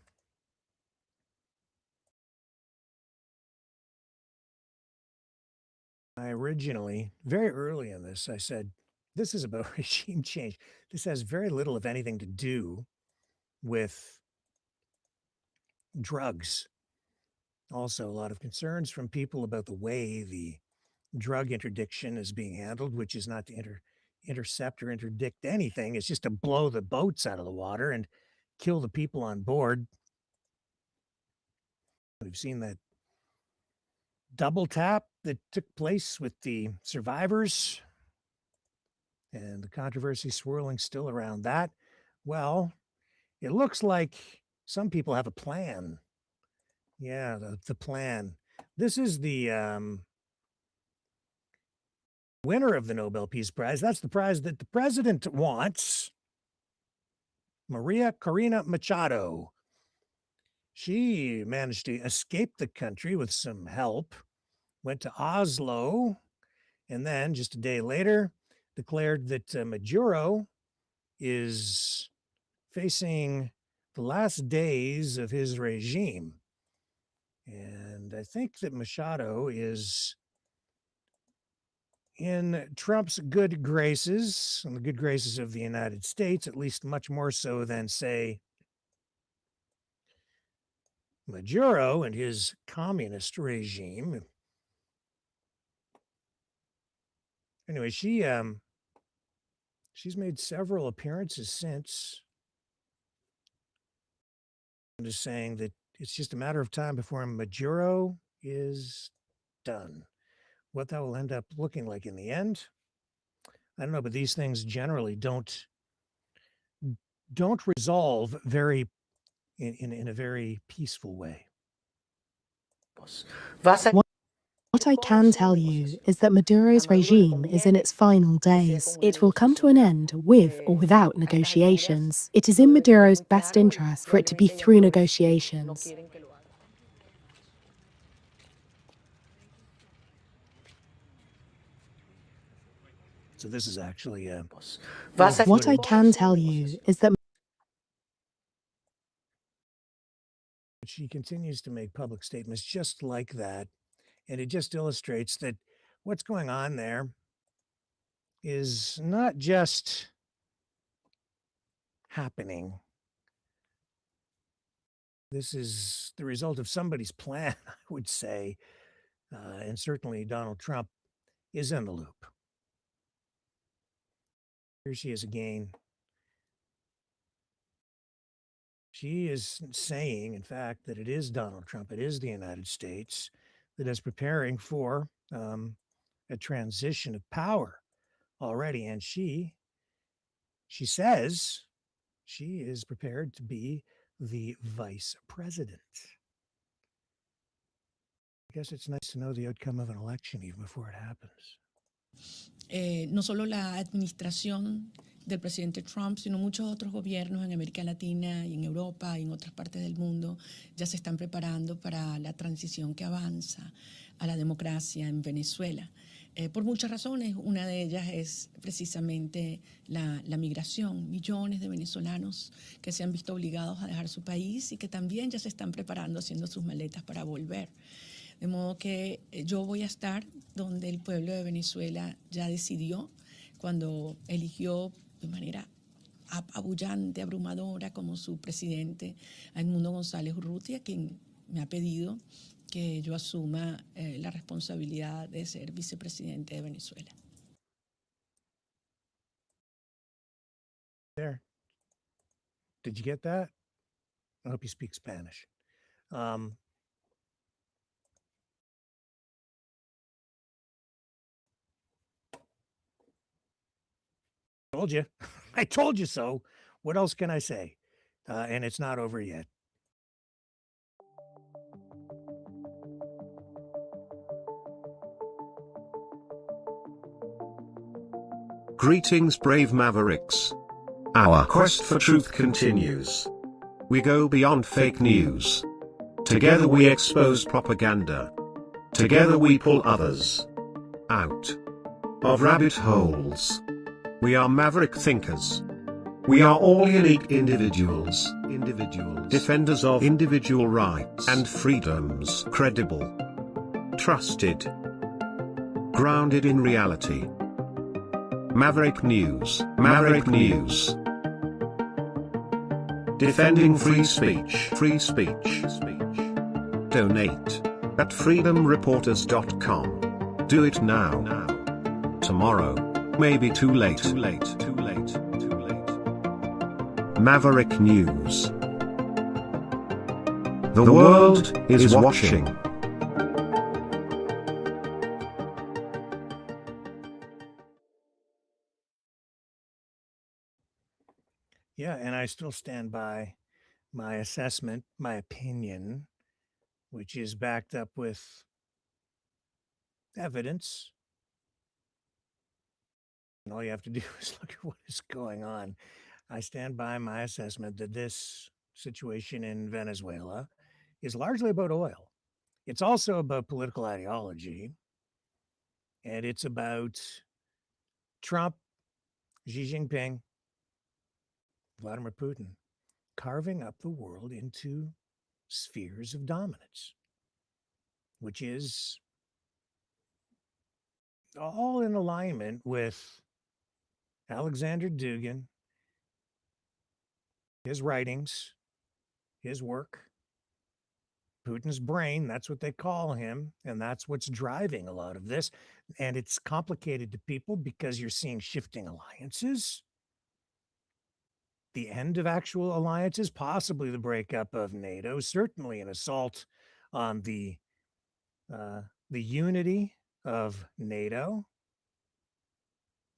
I originally, very early in this, I said, this is about regime change. This has very little, if anything, to do with drugs. Also, a lot of concerns from people about the way the drug interdiction is being handled, which is not to intercept or interdict anything. It's just to blow the boats out of the water and kill the people on board. We've seen that double tap that took place with the survivors and the controversy swirling still around that. Well, it looks like some people have a plan. Yeah, the plan. This is the winner of the Nobel Peace Prize. That's the prize that the president wants. Maria Corina Machado. She managed to escape the country with some help, went to Oslo, and then just a day later declared that Maduro is facing the last days of his regime. And I think that Machado is in Trump's good graces, and the good graces of the United States, at least much more so than, say, Maduro and his communist regime. Anyway, she's made several appearances since, just saying that it's just a matter of time before Maduro is done. What that will end up looking like in the end, I don't know, but these things generally don't resolve very in a very peaceful way. What I can tell you is that Maduro's regime is in its final days. It will come to an end with or without negotiations. It is in Maduro's best interest for it to be through negotiations. So this is actually what I can tell you is that she continues to make public statements just like that. And it just illustrates that what's going on there is not just happening. This is the result of somebody's plan, I would say. And certainly Donald Trump is in the loop. Here she is again. She is saying, in fact, that it is Donald Trump, it is the United States that is preparing for a transition of power already. And she says she is prepared to be the vice president. I guess it's nice to know the outcome of an election even before it happens. No solo la administración del presidente Trump, sino muchos otros gobiernos en América Latina y en Europa y en otras partes del mundo ya se están preparando para la transición que avanza a la democracia en Venezuela. Por muchas razones, una de ellas es precisamente la migración. Millones de venezolanos que se han visto obligados a dejar su país y que también ya se están preparando, haciendo sus maletas para volver. De modo que yo voy a estar donde el pueblo de Venezuela ya decidió, cuando eligió de manera apabullante, abrumadora, como su presidente, a Edmundo González Urrutia, quien me ha pedido que yo asuma la responsabilidad de ser vicepresidente de Venezuela. There. Did you get that? I hope you speak Spanish. Told you. I told you so. What else can I say? And it's not over yet. Greetings, brave mavericks. Our quest for truth continues. We go beyond fake news. Together we expose propaganda. Together we pull others out of rabbit holes. We are maverick thinkers. We are all unique individuals, defenders of individual rights and freedoms, credible, trusted, grounded in reality. Maverick News, Maverick News. Defending free speech, free speech. Donate at freedomreporters.com. Do it now. Tomorrow may be too late. Maverick News. The world is watching. Yeah, and I still stand by my assessment, my opinion, which is backed up with evidence. And all you have to do is look at what is going on. I stand by my assessment that this situation in Venezuela is largely about oil. It's also about political ideology. And it's about Trump, Xi Jinping, Vladimir Putin carving up the world into spheres of dominance, which is all in alignment with Alexander Dugin, his writings, his work, Putin's brain, that's what they call him, and that's what's driving a lot of this. And it's complicated to people because you're seeing shifting alliances, the end of actual alliances, possibly the breakup of NATO, certainly an assault on the unity of NATO,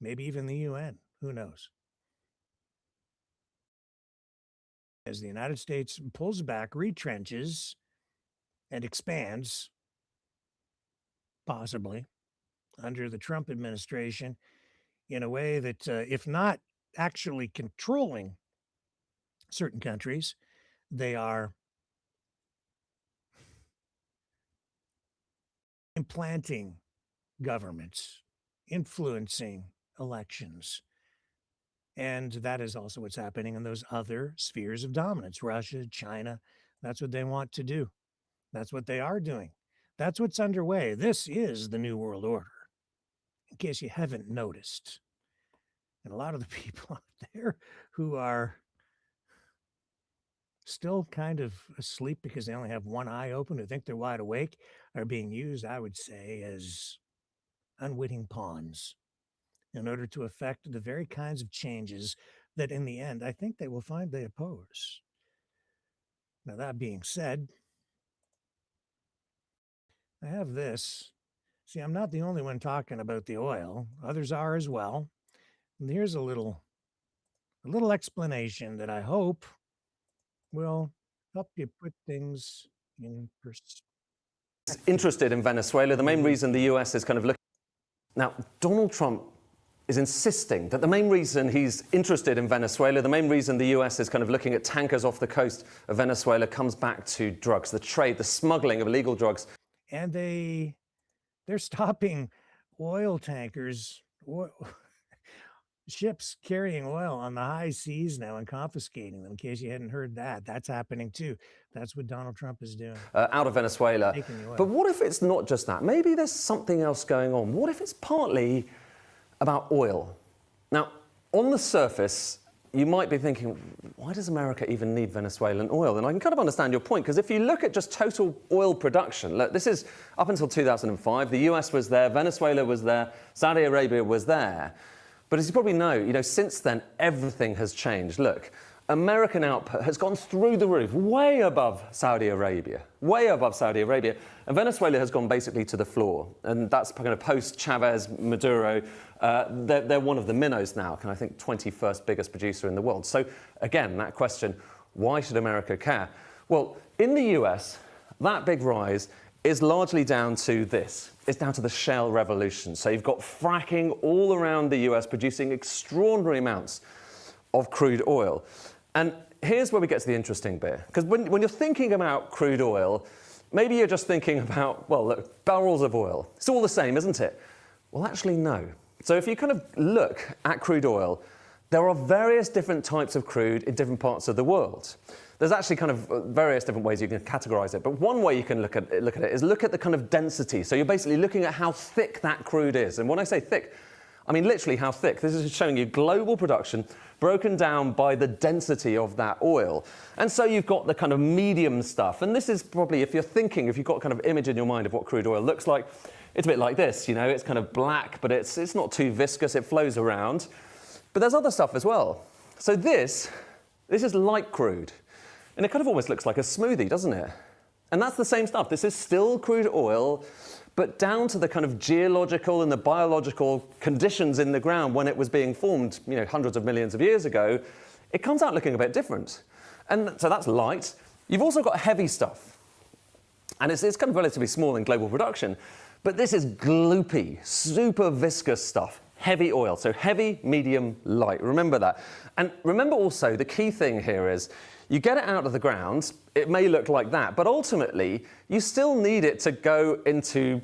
maybe even the UN, who knows? As the United States pulls back, retrenches, and expands, possibly, under the Trump administration in a way that, if not actually controlling certain countries, they are implanting governments, influencing elections. And that is also what's happening in those other spheres of dominance. Russia, China, that's what they want to do. That's what they are doing. That's what's underway. This is the New World Order, in case you haven't noticed. And a lot of the people out there who are still kind of asleep because they only have one eye open, who think they're wide awake, are being used, I would say, as unwitting pawns in order to effect the very kinds of changes that in the end, I think they will find they oppose. Now, that being said, I have this. See, I'm not the only one talking about the oil. Others are as well. And here's a little explanation that I hope will help you put things in perspective. Interested in Venezuela. The main reason the US is kind of looking... Now, Donald Trump is insisting that the main reason he's interested in Venezuela, the main reason the US is kind of looking at tankers off the coast of Venezuela comes back to drugs, the trade, the smuggling of illegal drugs. And they're stopping oil tankers, ships carrying oil on the high seas now and confiscating them, in case you hadn't heard that. That's happening too. That's what Donald Trump is doing. Out of Venezuela. But what if it's not just that? Maybe there's something else going on. What if it's partly about oil? Now, on the surface, you might be thinking, why does America even need Venezuelan oil? And I can kind of understand your point, because if you look at just total oil production, look, this is up until 2005, the US was there, Venezuela was there, Saudi Arabia was there. But as you probably know, since then, everything has changed. Look, American output has gone through the roof, way above Saudi Arabia, and Venezuela has gone basically to the floor. And that's kind of post-Chavez, Maduro. They're one of the minnows now, and I think 21st biggest producer in the world. So again, that question, why should America care? Well, in the US, that big rise is largely down to this. It's down to the shale revolution. So you've got fracking all around the US producing extraordinary amounts of crude oil. And here's where we get to the interesting bit. Because when you're thinking about crude oil, maybe you're just thinking about, well, look, barrels of oil. It's all the same, isn't it? Well, actually, no. So if you kind of look at crude oil, there are various different types of crude in different parts of the world. There's actually kind of various different ways you can categorize it. But one way you can look at it is look at the kind of density. So you're basically looking at how thick that crude is. And when I say thick, I mean literally how thick. This is showing you global production broken down by the density of that oil. And so you've got the kind of medium stuff. And this is probably, if you've got kind of image in your mind of what crude oil looks like, it's a bit like this, it's kind of black, but it's not too viscous, it flows around. But there's other stuff as well. So this is light crude. And it kind of almost looks like a smoothie, doesn't it? And that's the same stuff. This is still crude oil, but down to the kind of geological and the biological conditions in the ground when it was being formed, hundreds of millions of years ago, it comes out looking a bit different. And so that's light. You've also got heavy stuff. And it's kind of relatively small in global production. But this is gloopy, super viscous stuff. Heavy oil, so heavy, medium, light. Remember that. And remember also, the key thing here is, you get it out of the ground, it may look like that, but ultimately, you still need it to go into,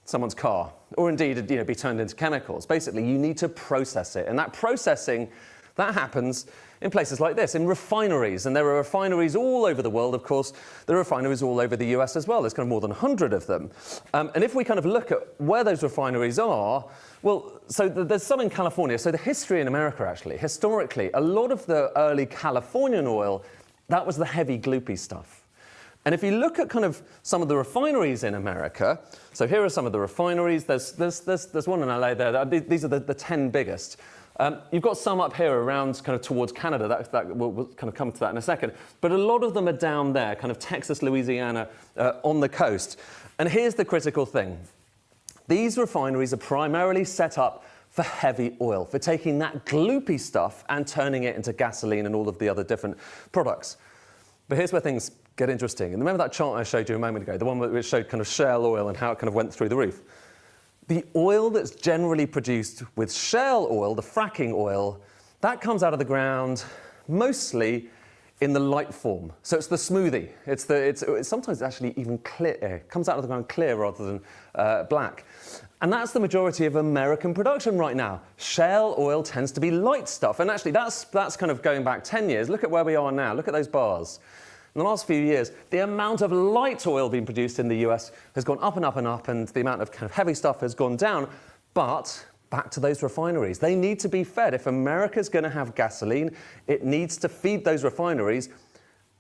someone's car, or indeed, be turned into chemicals. Basically, you need to process it. And that processing, that happens in places like this, in refineries. And there are refineries all over the world, of course. There are refineries all over the US as well. There's kind of more than 100 of them. And if we kind of look at where those refineries are, well, so there's some in California. So the history in America, actually, historically, a lot of the early Californian oil, that was the heavy, gloopy stuff. And if you look at kind of some of the refineries in America, so here are some of the refineries. There's one in LA there. These are the 10 biggest. You've got some up here around kind of towards Canada. We'll kind of come to that in a second. But a lot of them are down there, kind of Texas, Louisiana, on the coast. And here's the critical thing. These refineries are primarily set up for heavy oil, for taking that gloopy stuff and turning it into gasoline and all of the other different products. But here's where things get interesting. And remember that chart I showed you a moment ago, the one which showed kind of shale oil and how it kind of went through the roof? The oil that's generally produced with shale oil, the fracking oil, that comes out of the ground mostly in the light form. So it's the smoothie. It's sometimes actually even clear. It comes out of the ground clear rather than black. And that's the majority of American production right now. Shale oil tends to be light stuff. And actually, that's kind of going back 10 years. Look at where we are now. Look at those bars. In the last few years, the amount of light oil being produced in the US has gone up and up and up, and the amount of kind of heavy stuff has gone down. But back to those refineries. They need to be fed. If America's going to have gasoline, it needs to feed those refineries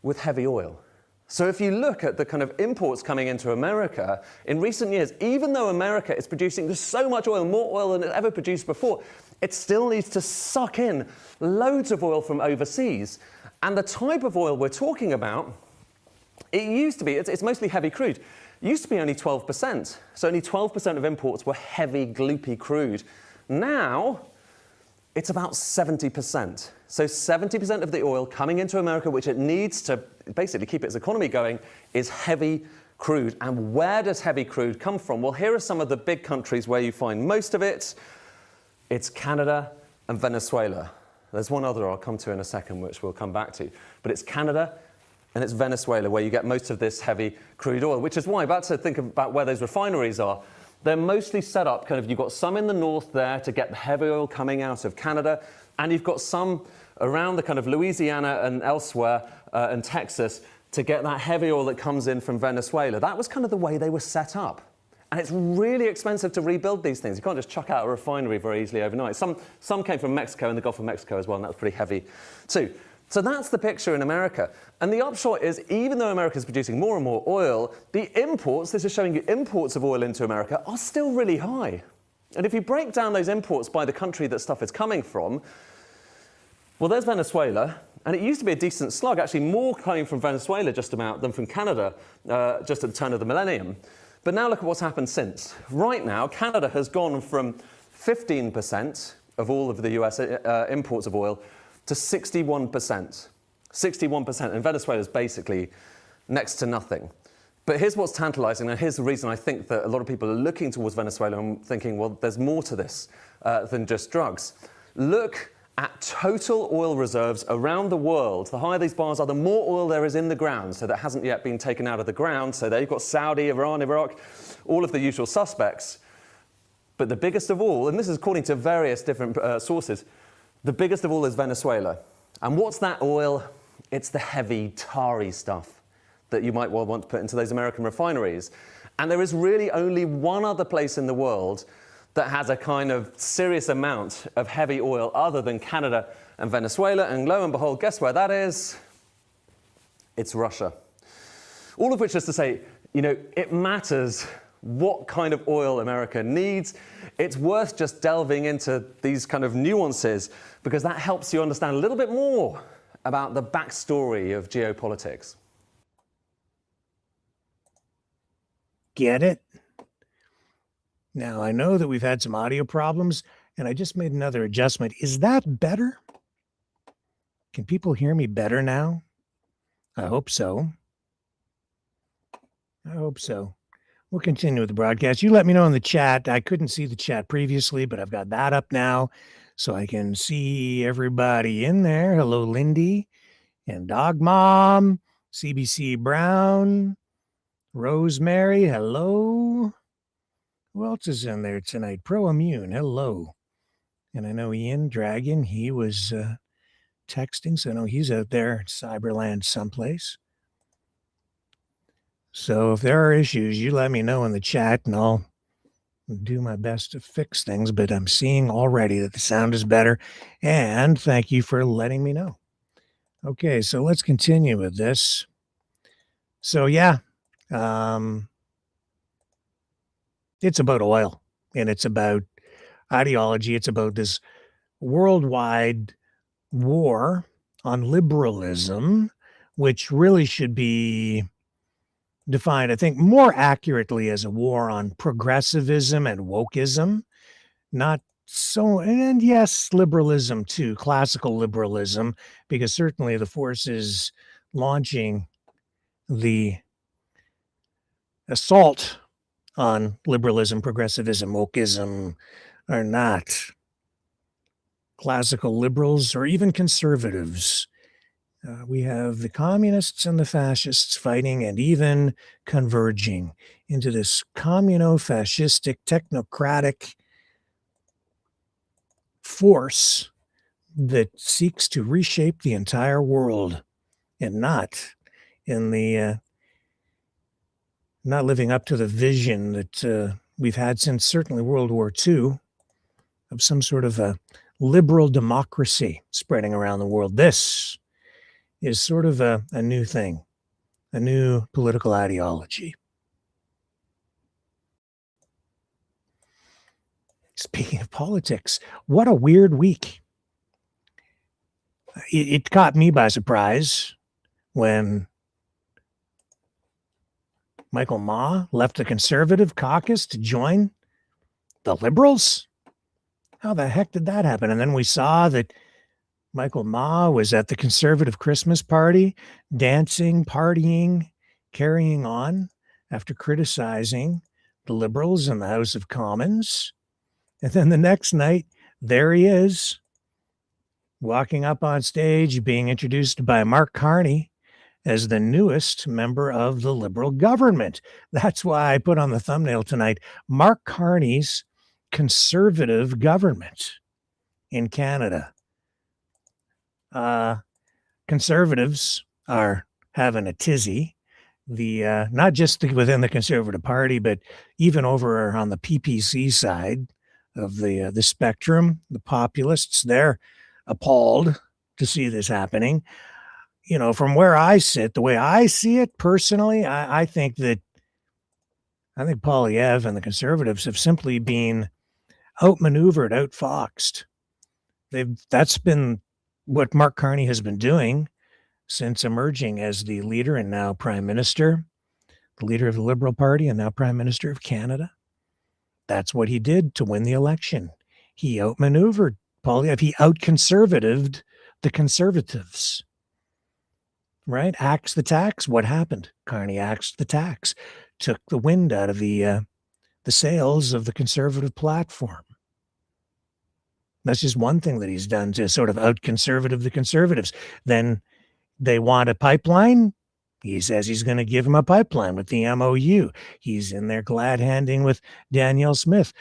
with heavy oil. So if you look at the kind of imports coming into America, in recent years, even though America is producing so much oil, more oil than it ever produced before, it still needs to suck in loads of oil from overseas. And the type of oil we're talking about, it used to be, it's mostly heavy crude. It used to be only 12%. So only 12% of imports were heavy, gloopy crude. Now, it's about 70%. So 70% of the oil coming into America, which it needs to basically keep its economy going, is heavy crude. And where does heavy crude come from? Well, here are some of the big countries where you find most of it. It's Canada and Venezuela. There's one other I'll come to in a second, which we'll come back to. But it's Canada and it's Venezuela where you get most of this heavy crude oil, which is why, about to think about where those refineries are, they're mostly set up, kind of, you've got some in the north there to get the heavy oil coming out of Canada, and you've got some around the kind of Louisiana and elsewhere and Texas to get that heavy oil that comes in from Venezuela. That was kind of the way they were set up. And it's really expensive to rebuild these things. You can't just chuck out a refinery very easily overnight. Some came from Mexico and the Gulf of Mexico as well, and that was pretty heavy too. So that's the picture in America. And the upshot is, even though America is producing more and more oil, the imports, this is showing you imports of oil into America, are still really high. And if you break down those imports by the country that stuff is coming from, well, there's Venezuela. And it used to be a decent slug, actually more coming from Venezuela just about than from Canada, just at the turn of the millennium. But now look at what's happened since. Right now, Canada has gone from 15% of all of the US imports of oil to 61%. 61%. And Venezuela is basically next to nothing. But here's what's tantalizing, and here's the reason I think that a lot of people are looking towards Venezuela and thinking, well, there's more to this than just drugs. Look at total oil reserves around the world. The higher these bars are, the more oil there is in the ground, so that hasn't yet been taken out of the ground. So there you've got Saudi, Iran, Iraq, all of the usual suspects. But the biggest of all, and this is according to various different sources, the biggest of all is Venezuela. And what's that oil? It's the heavy, tarry stuff that you might well want to put into those American refineries. And there is really only one other place in the world that has a kind of serious amount of heavy oil other than Canada and Venezuela. And lo and behold, guess where that is? It's Russia. All of which is to say, you know, it matters what kind of oil America needs. It's worth just delving into these kind of nuances because that helps you understand a little bit more about the backstory of geopolitics. Get it? Now, I know that we've had some audio problems, and I just made another adjustment. Is that better? Can people hear me better now? I hope so. I hope so. We'll continue with the broadcast. You let me know in the chat. I couldn't see the chat previously, but I've got that up now, so I can see everybody in there. Hello, Lindy and Dog Mom, CBC Brown, Rosemary, hello. Who else is in there tonight? Pro Immune, hello. And I know Ian Dragon, he was texting, so I know he's out there, Cyberland someplace. So if there are issues, you let me know in the chat, and I'll do my best to fix things. But I'm seeing already that the sound is better, and thank you for letting me know. Okay, so let's continue with this. So yeah, it's about oil, and it's about ideology. It's about this worldwide war on liberalism, which really should be defined, I think, more accurately as a war on progressivism and wokeism, not so, and yes, liberalism too, classical liberalism, because certainly the forces launching the assault on liberalism, progressivism, wokeism are not classical liberals or even conservatives. We have the communists and the fascists fighting and even converging into this communo-fascistic, technocratic force that seeks to reshape the entire world and not in the not living up to the vision that we've had since certainly World War II of some sort of a liberal democracy spreading around the world. This is sort of a new thing, a new political ideology. Speaking of politics, what a weird week. It caught me by surprise when Michael Ma left the Conservative caucus to join the Liberals. How the heck did that happen? And then we saw that Michael Ma was at the conservative Christmas party, dancing, partying, carrying on after criticizing the liberals in the House of Commons. And then the next night, there he is, walking up on stage, being introduced by Mark Carney as the newest member of the Liberal government. That's why I put on the thumbnail tonight, Mark Carney's conservative government in Canada. Conservatives are having a tizzy. Not just within the Conservative Party, but even over on the PPC side of the spectrum, the populists, they're appalled to see this happening. You know, from where I sit, the way I see it personally, I think Poilievre and the Conservatives have simply been outmaneuvered, outfoxed. That's been what Mark Carney has been doing since emerging as the leader and now Prime Minister, the leader of the Liberal Party and now Prime Minister of Canada. That's what he did to win the election. He outmaneuvered Poilievre. He out-conservatived the Conservatives. Right? Axed the tax. What happened? Carney axed the tax, took the wind out of the sails of the Conservative platform. That's just one thing that he's done to sort of out-conservative the Conservatives. Then they want a pipeline. He says he's going to give them a pipeline with the MOU. He's in there glad-handing with Danielle Smith.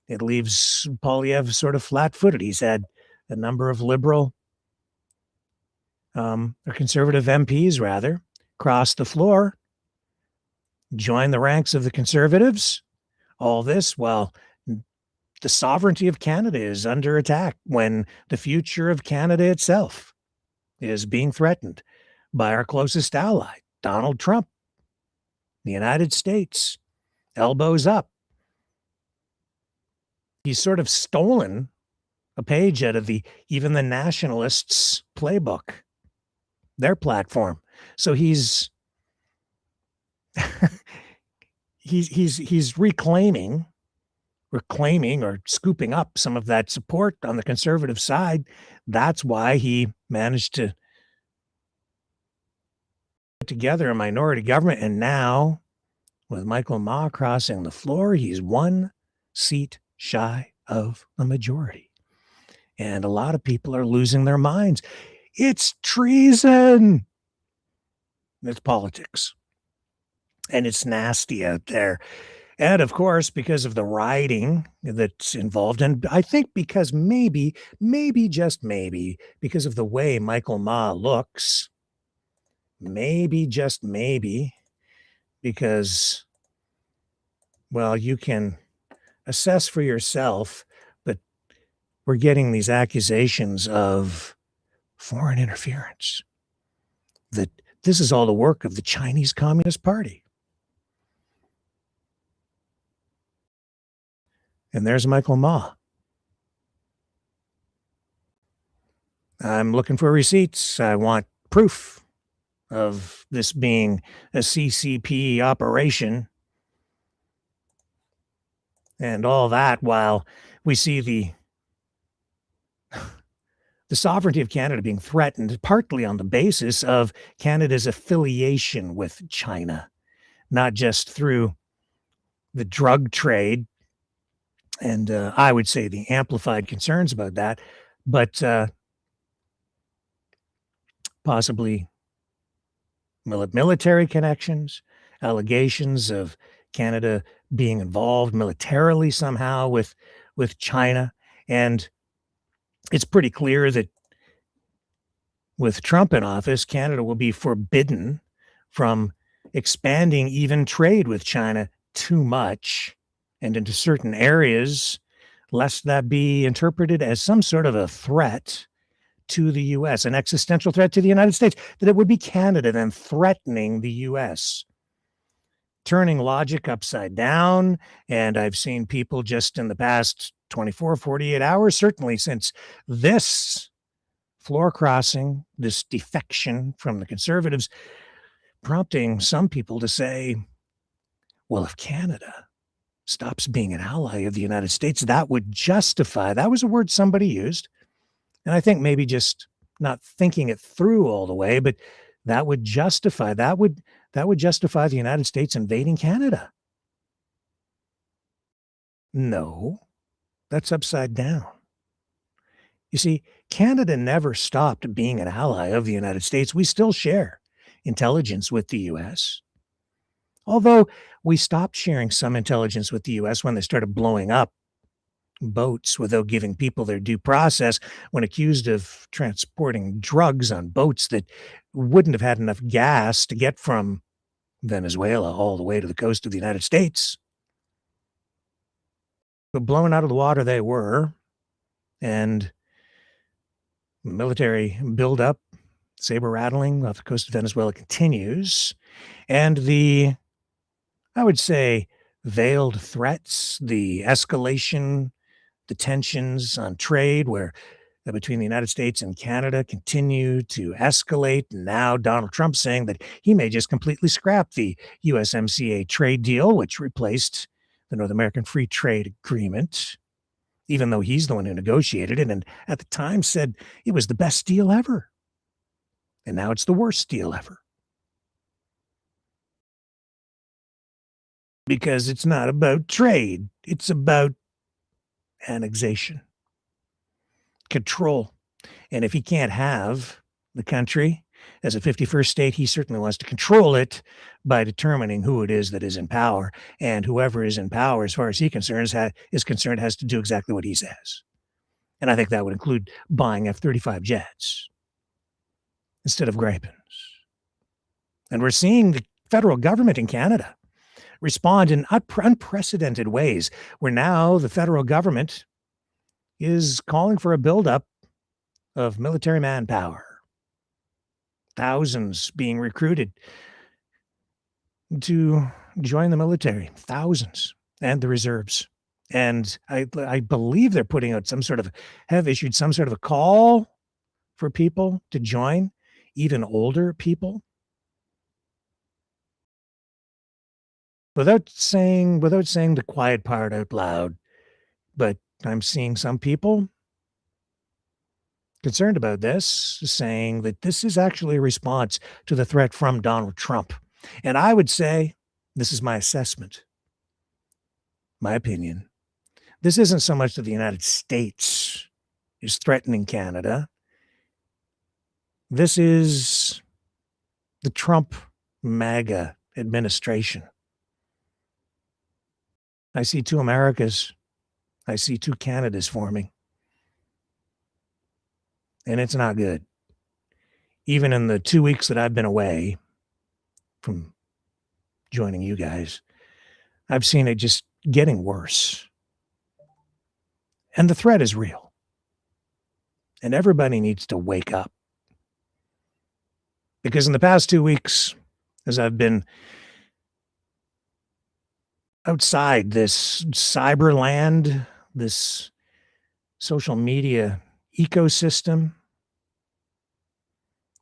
It leaves Poilievre sort of flat-footed. He's had a number of Liberal or Conservative MPs, rather, cross the floor, join the ranks of the Conservatives. All this while the sovereignty of Canada is under attack, when the future of Canada itself is being threatened by our closest ally, Donald Trump. The United States, elbows up. He's sort of stolen a page out of even the nationalists' playbook, their platform. So he's reclaiming or scooping up some of that support on the Conservative side. That's why he managed to put together a minority government. And now, with Michael Ma crossing the floor, he's one seat shy of a majority. And a lot of people are losing their minds. It's treason. It's politics. And it's nasty out there. And of course, because of the rioting that's involved, and I think because maybe just maybe, because of the way Michael Ma looks, maybe just maybe, because, well, you can assess for yourself, but we're getting these accusations of foreign interference, that this is all the work of the Chinese Communist Party. And there's Michael Ma. I'm looking for receipts. I want proof of this being a CCP operation. And all that while we see the sovereignty of Canada being threatened, partly on the basis of Canada's affiliation with China, not just through the drug trade, and I would say the amplified concerns about that, but possibly military connections, allegations of Canada being involved militarily somehow with China. And it's pretty clear that with Trump in office, Canada will be forbidden from expanding even trade with China too much and into certain areas, lest that be interpreted as some sort of a threat to the U.S., an existential threat to the United States, that it would be Canada then threatening the U.S., turning logic upside down. And I've seen people just in the past 24, 48 hours, certainly since this floor crossing, this defection from the Conservatives, prompting some people to say, well, if Canada stops being an ally of the United States, that would justify, that was a word somebody used, and I think maybe just not thinking it through all the way, but that would justify the United States invading Canada. No, that's upside down. You see, Canada never stopped being an ally of the United States. We still share intelligence with the US. Although we stopped sharing some intelligence with the US when they started blowing up boats without giving people their due process, when accused of transporting drugs on boats that wouldn't have had enough gas to get from Venezuela all the way to the coast of the United States. But blown out of the water they were, and military buildup, saber rattling off the coast of Venezuela continues, and the, I would say, veiled threats, the escalation, the tensions on trade where between the United States and Canada continue to escalate. And now Donald Trump saying that he may just completely scrap the USMCA trade deal, which replaced the North American Free Trade Agreement, even though he's the one who negotiated it and at the time said it was the best deal ever. And now it's the worst deal ever. Because it's not about trade. It's about annexation, control. And if he can't have the country as a 51st state, he certainly wants to control it by determining who it is that is in power. And whoever is in power, as far as he is concerned, has to do exactly what he says. And I think that would include buying F-35 jets instead of Gripens. And we're seeing the federal government in Canada respond in unprecedented ways, where now the federal government is calling for a buildup of military manpower. Thousands being recruited to join the military, thousands, and the reserves. And I believe they're putting out have issued some sort of a call for people to join, even older people. Without saying the quiet part out loud, but I'm seeing some people concerned about this, saying that this is actually a response to the threat from Donald Trump. And I would say, this is my assessment, my opinion, this isn't so much that the United States is threatening Canada. This is the Trump MAGA administration. I see two Americas. I see two Canadas forming. And it's not good. Even in the 2 weeks that I've been away from joining you guys, I've seen it just getting worse. And the threat is real. And everybody needs to wake up. Because in the past 2 weeks, as I've been outside this cyberland, this social media ecosystem,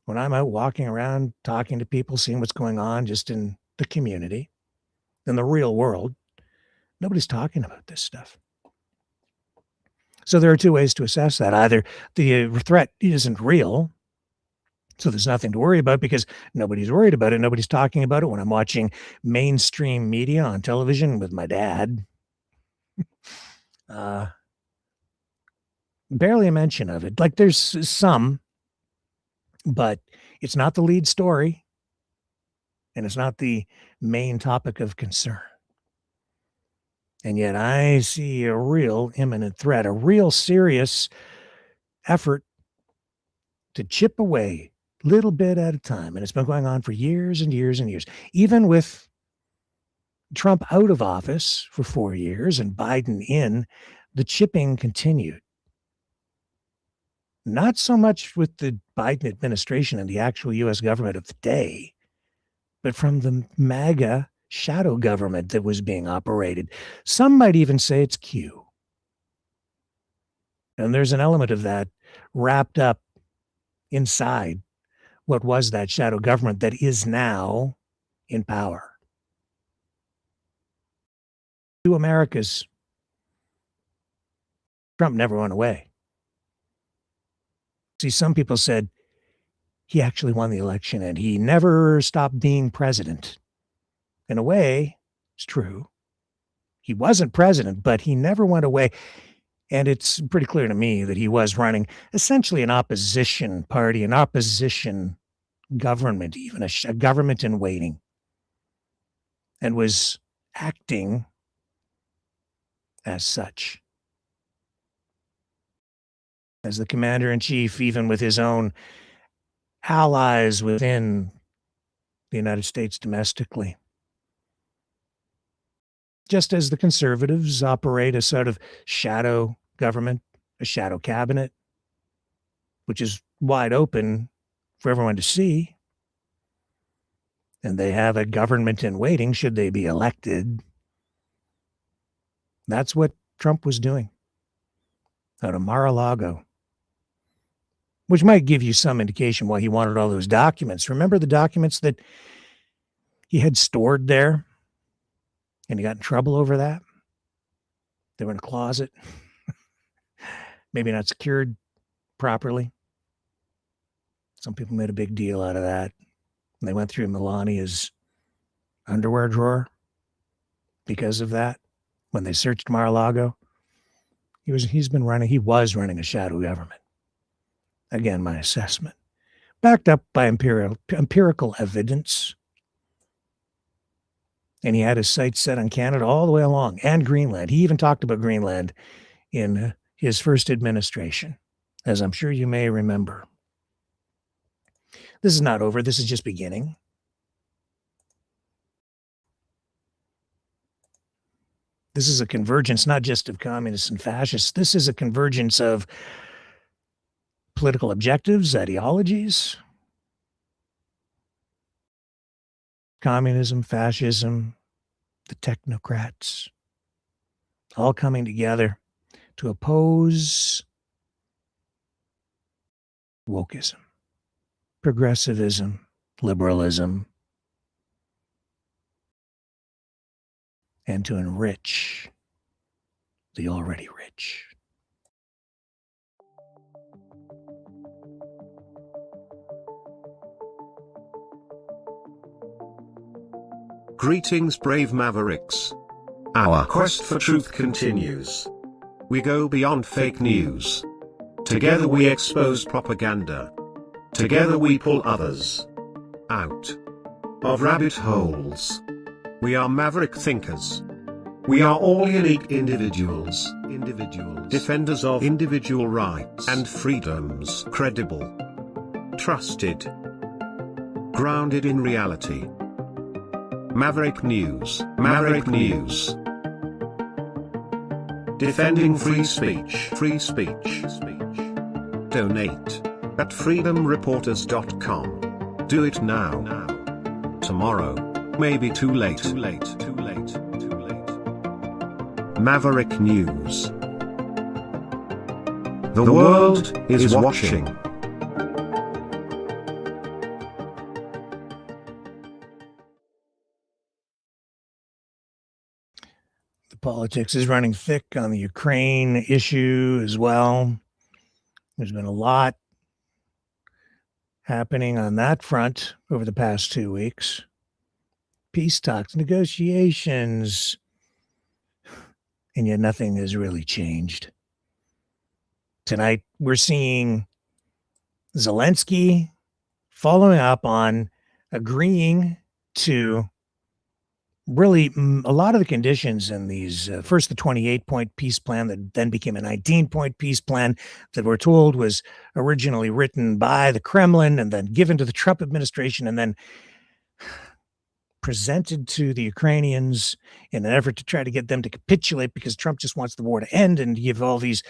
when I'm out walking around, talking to people, seeing what's going on just in the community, in the real world, nobody's talking about this stuff. So there are two ways to assess that. Either the threat isn't real, so there's nothing to worry about because nobody's worried about it. Nobody's talking about it. When I'm watching mainstream media on television with my dad, barely a mention of it. Like there's some, but it's not the lead story and it's not the main topic of concern. And yet I see a real imminent threat, a real serious effort to chip away little bit at a time. And it's been going on for years and years and years. Even with Trump out of office for 4 years and Biden in, the chipping continued. Not so much with the Biden administration and the actual U.S. government of the day, but from the MAGA shadow government that was being operated. Some might even say it's Q. And there's an element of that wrapped up inside what was that shadow government that is now in power. Two Americas. Trump never went away. See, some people said he actually won the election and he never stopped being president. In a way, it's true. He wasn't president, but he never went away. And it's pretty clear to me that he was running essentially an opposition party, an opposition government, even a government in waiting, and was acting as such. As the commander-in-chief, even with his own allies within the United States domestically. Just as the conservatives operate a sort of shadow government, a shadow cabinet, which is wide open for everyone to see. And they have a government in waiting should they be elected. That's what Trump was doing out of Mar-a-Lago, which might give you some indication why he wanted all those documents. Remember the documents that he had stored there? And he got in trouble over that? They were in a closet. Maybe not secured properly. Some people made a big deal out of that. And they went through Melania's underwear drawer because of that. When they searched Mar-a-Lago, he was running a shadow government. Again, my assessment. Backed up by empirical evidence. And he had his sights set on Canada all the way along, and Greenland. He even talked about Greenland in his first administration, as I'm sure you may remember. This is not over. This is just beginning. This is a convergence not just of communists and fascists. This is a convergence of political objectives, ideologies, communism, fascism, the technocrats, all coming together to oppose wokeism, progressivism, liberalism, and to enrich the already rich. Greetings, brave mavericks. Our quest for truth continues. We go beyond fake news. Together we expose propaganda. Together we pull others out of rabbit holes. We are maverick thinkers. We are all unique individuals, defenders of individual rights and freedoms, credible, trusted, grounded in reality. Maverick News, Maverick News. Defending free speech, free speech. Donate at freedomreporters.com. Do it now. Tomorrow may be too late. Maverick News. The world is watching. The politics is running thick on the Ukraine issue as well. There's been a lot happening on that front over the past 2 weeks. Peace talks, negotiations, and yet nothing has really changed. Tonight, we're seeing Zelensky following up on agreeing to really a lot of the conditions in these, first the 28-point peace plan that then became a 19-point peace plan that we're told was originally written by the Kremlin and then given to the Trump administration and then presented to the Ukrainians in an effort to try to get them to capitulate because Trump just wants the war to end, and you have all these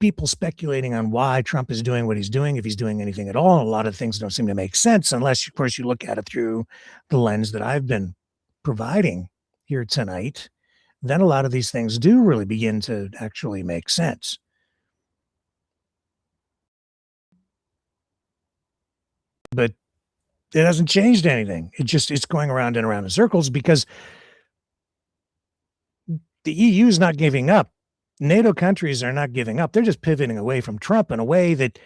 people speculating on why Trump is doing what he's doing, if he's doing anything at all. A lot of things don't seem to make sense unless, of course, you look at it through the lens that I've been providing here tonight. Then a lot of these things do really begin to actually make sense. But it hasn't changed anything. It's going around and around in circles because the EU is not giving up. NATO countries are not giving up. They're just pivoting away from Trump in a way that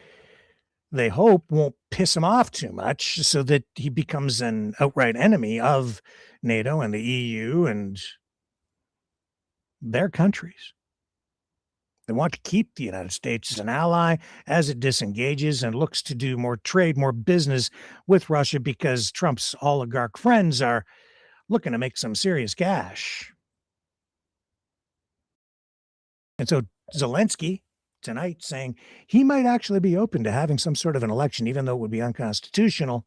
they hope won't piss him off too much so that he becomes an outright enemy of NATO and the EU and their countries. They want to keep the United States as an ally as it disengages and looks to do more trade, more business with Russia because Trump's oligarch friends are looking to make some serious cash. And so Zelensky tonight saying he might actually be open to having some sort of an election, even though it would be unconstitutional.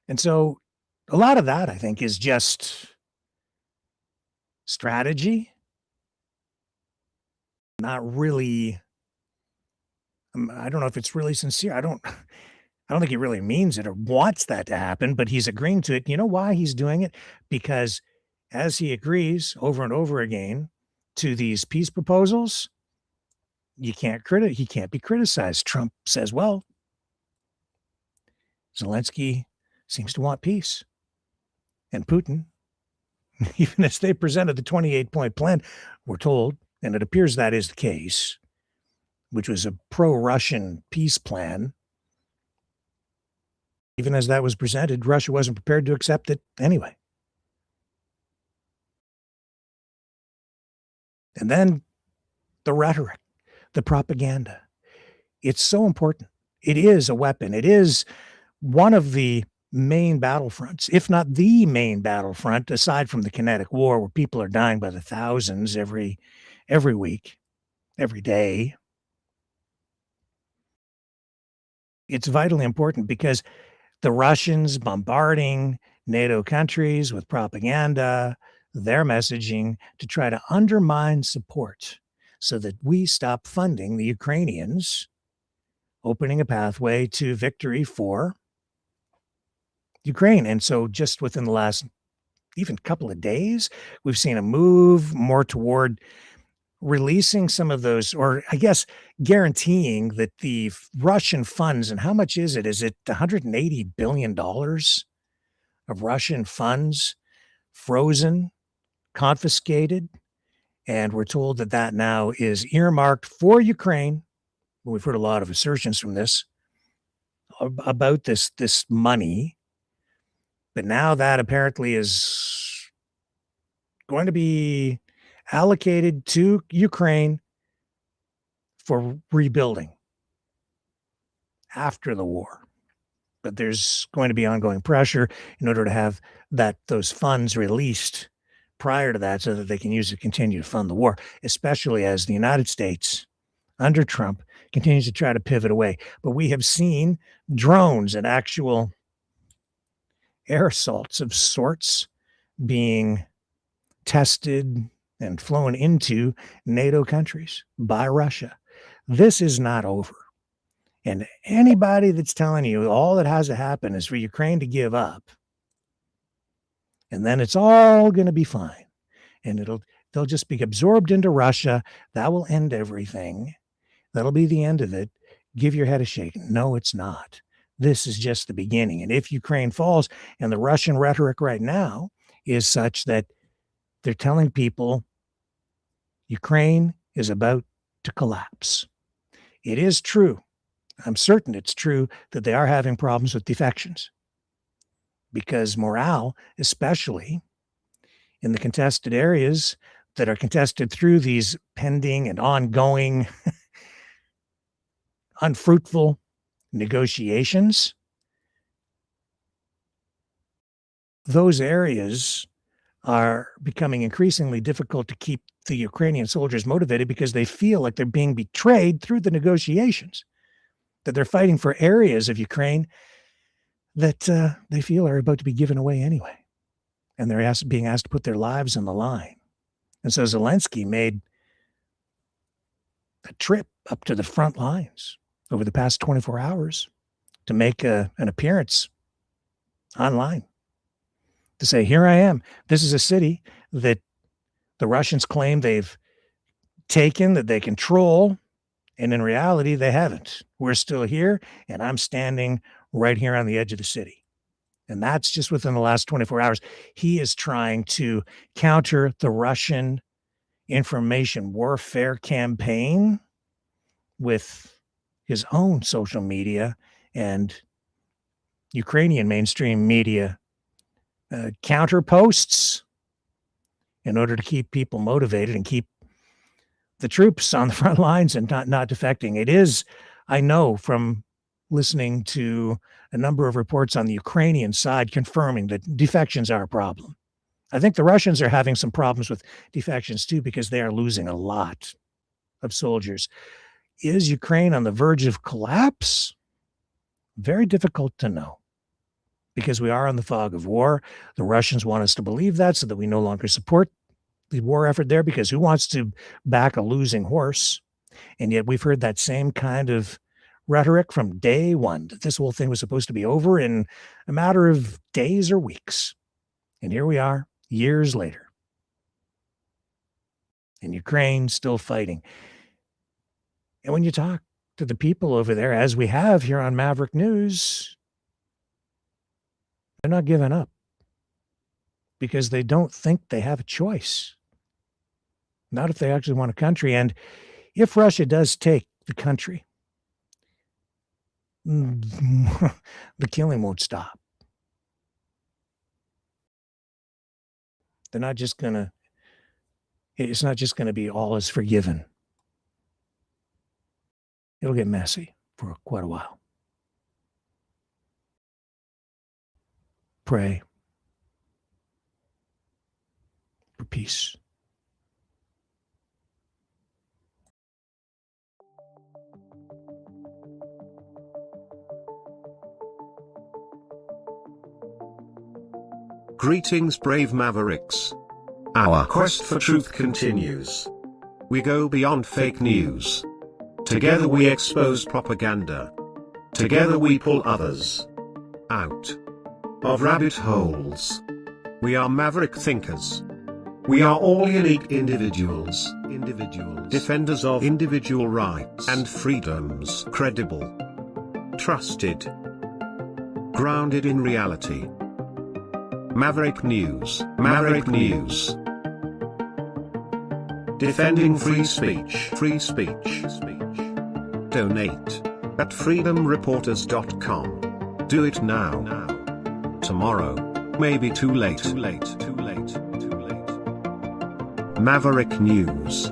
And so a lot of that, I think, is just strategy. Not really. I don't know if it's really sincere. I don't think he really means it or wants that to happen, but he's agreeing to it. You know why he's doing it? Because as he agrees over and over again to these peace proposals, he can't be criticized. Trump says, well, Zelensky seems to want peace. And Putin, even as they presented the 28-point plan, we're told, and it appears that is the case, which was a pro-Russian peace plan. Even as that was presented, Russia wasn't prepared to accept it anyway. And then the rhetoric, the propaganda. It's so important. It is a weapon. It is one of the main battlefronts, if not the main battlefront, aside from the kinetic war where people are dying by the thousands every week, every day. It's vitally important because the Russians bombarding NATO countries with propaganda, their messaging to try to undermine support so that we stop funding the Ukrainians, opening a pathway to victory for Ukraine. And so just within the last even couple of days, we've seen a move more toward releasing some of those, or I guess guaranteeing that the Russian funds, and how much is it? Is it $180 billion of Russian funds frozen, confiscated? And we're told that that now is earmarked for Ukraine. We've heard a lot of assertions from this about this money, but now that apparently is going to be allocated to Ukraine for rebuilding after the war. But there's going to be ongoing pressure in order to have those funds released prior to that so that they can use it to continue to fund the war, especially as the United States under Trump continues to try to pivot away. But we have seen drones and actual air assaults of sorts being tested and flown into NATO countries by Russia. This is not over. And anybody that's telling you all that has to happen is for Ukraine to give up, and then it's all going to be fine, and they'll just be absorbed into Russia, that will end everything, that'll be the end of it, give your head a shake. No, it's not. This is just the beginning. And if Ukraine falls, and the Russian rhetoric right now is such that they're telling people Ukraine is about to collapse. It is true. I'm certain it's true that they are having problems with defections because morale, especially in the contested areas that are contested through these pending and ongoing unfruitful negotiations, those areas are becoming increasingly difficult to keep the Ukrainian soldiers motivated because they feel like they're being betrayed through the negotiations, that they're fighting for areas of Ukraine that they feel are about to be given away anyway. And they're being asked to put their lives on the line. And so Zelensky made a trip up to the front lines over the past 24 hours to make an appearance online to say, here I am. This is a city that the Russians claim they've taken, that they control, and in reality, they haven't. We're still here, and I'm standing right here on the edge of the city. And that's just within the last 24 hours. He is trying to counter the Russian information warfare campaign with his own social media and Ukrainian mainstream media counter posts in order to keep people motivated and keep the troops on the front lines and not defecting. It is, I know from listening to a number of reports on the Ukrainian side confirming that defections are a problem. I think the Russians are having some problems with defections too because they are losing a lot of soldiers. Is Ukraine on the verge of collapse? Very difficult to know because we are on the fog of war. The Russians want us to believe that so that we no longer support the war effort there, because who wants to back a losing horse? And yet we've heard that same kind of rhetoric from day one, that this whole thing was supposed to be over in a matter of days or weeks. And here we are, years later. And Ukraine still fighting. And when you talk to the people over there, as we have here on Maverick News, they're not giving up because they don't think they have a choice. Not if they actually want a country. And if Russia does take the country, the killing won't stop. They're not just going to, it's not just going to be all is forgiven. It'll get messy for quite a while. Pray for peace. Greetings, brave mavericks. Our quest for truth continues. We go beyond fake news. Together we expose propaganda. Together we pull others out of rabbit holes. We are maverick thinkers. We are all unique individuals. Defenders of individual rights and freedoms. Credible. Trusted. Grounded in reality. Maverick News. Maverick News. Defending free speech. Free speech. Donate at freedomreporters.com. Do it now. Tomorrow may be too late. Maverick News.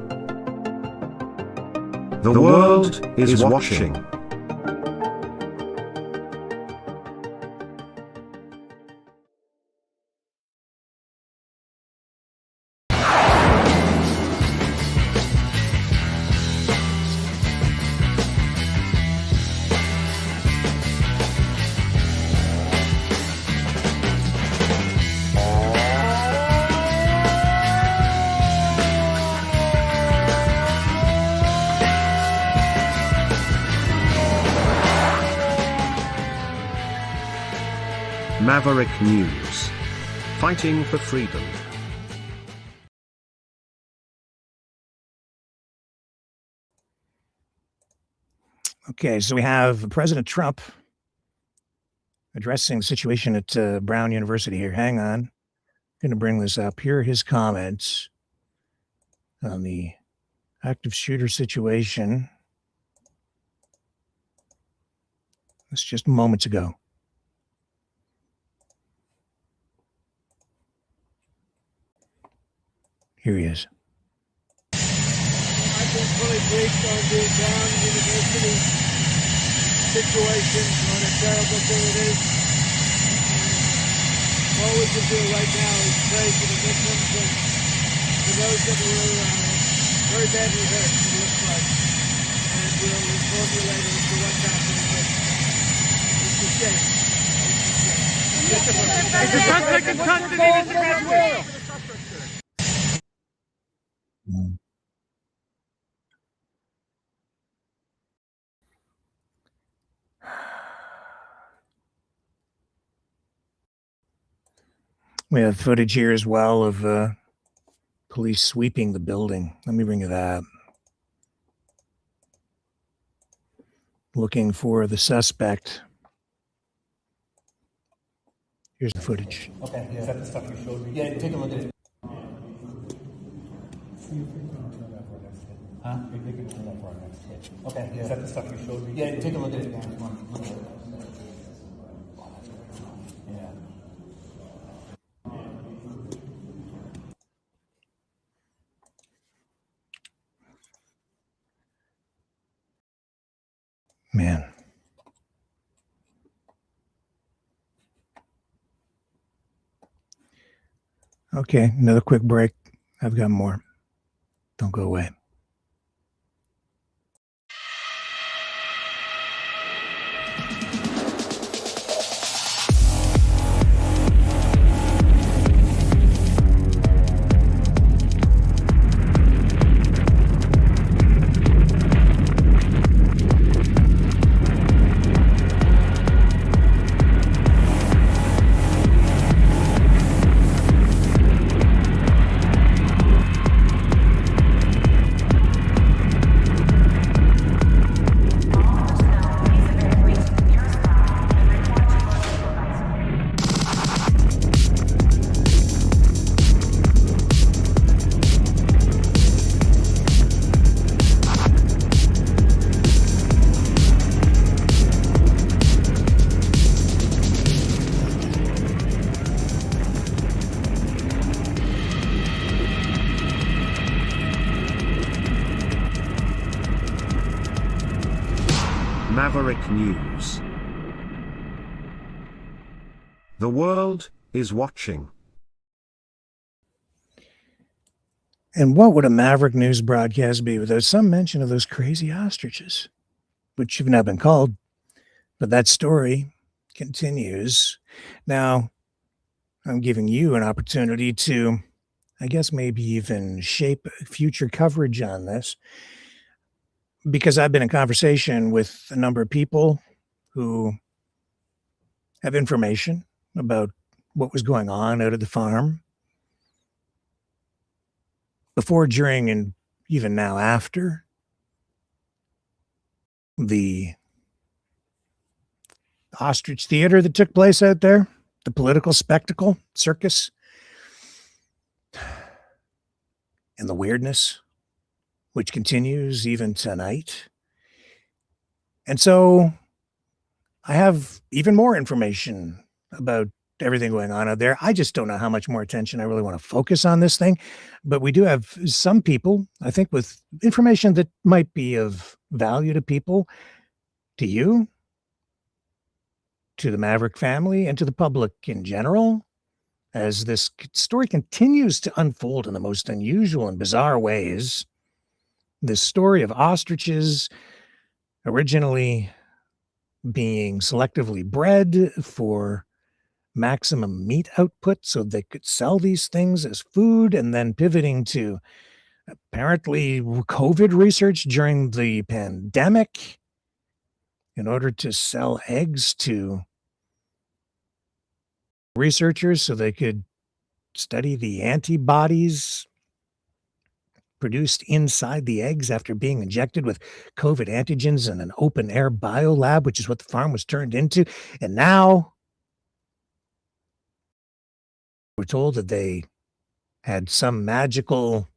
The world is watching. Maverick News. Fighting for freedom. Okay, so we have President Trump addressing the situation at Brown University here. Hang on. I'm going to bring this up. Here are his comments on the active shooter situation. That's just moments ago. Here he is. I've been fully briefed on the Brown University situation, what a terrible thing it is. All we can do right now is pray for the victims and for those that were very badly hurt, it looks like. And we'll inform you later as to what's happening. But it's a shame. It's a suspect in custody, Mr. Venezuela. We have footage here as well of police sweeping the building. Let me bring you that. Looking for the suspect. Here's the footage. Okay, is that the stuff you showed me? Yeah, take a look at it. Huh? They can turn that for our next hit. Okay, yeah. Is that the stuff you showed me? Yeah, take a look at it now. Look at it. Yeah. Man. Okay, another quick break. I've got more. Don't go away. Maverick News. The world is watching. And what would a Maverick News broadcast be without some mention of those crazy ostriches, which have now been called? But that story continues. Now, I'm giving you an opportunity to, I guess, maybe even shape future coverage on this, because I've been in conversation with a number of people who have information about what was going on out at the farm before, during, and even now after the ostrich theater that took place out there, the political spectacle, circus, and the weirdness, which continues even tonight. And so I have even more information about everything going on out there. I just don't know how much more attention I really want to focus on this thing. But we do have some people, I think, with information that might be of value to people, to you, to the Maverick family, and to the public in general, as this story continues to unfold in the most unusual and bizarre ways. This story of ostriches originally being selectively bred for maximum meat output so they could sell these things as food, and then pivoting to apparently COVID research during the pandemic in order to sell eggs to researchers so they could study the antibodies produced inside the eggs after being injected with COVID antigens in an open air biolab, which is what the farm was turned into. And now we're told that they had some magical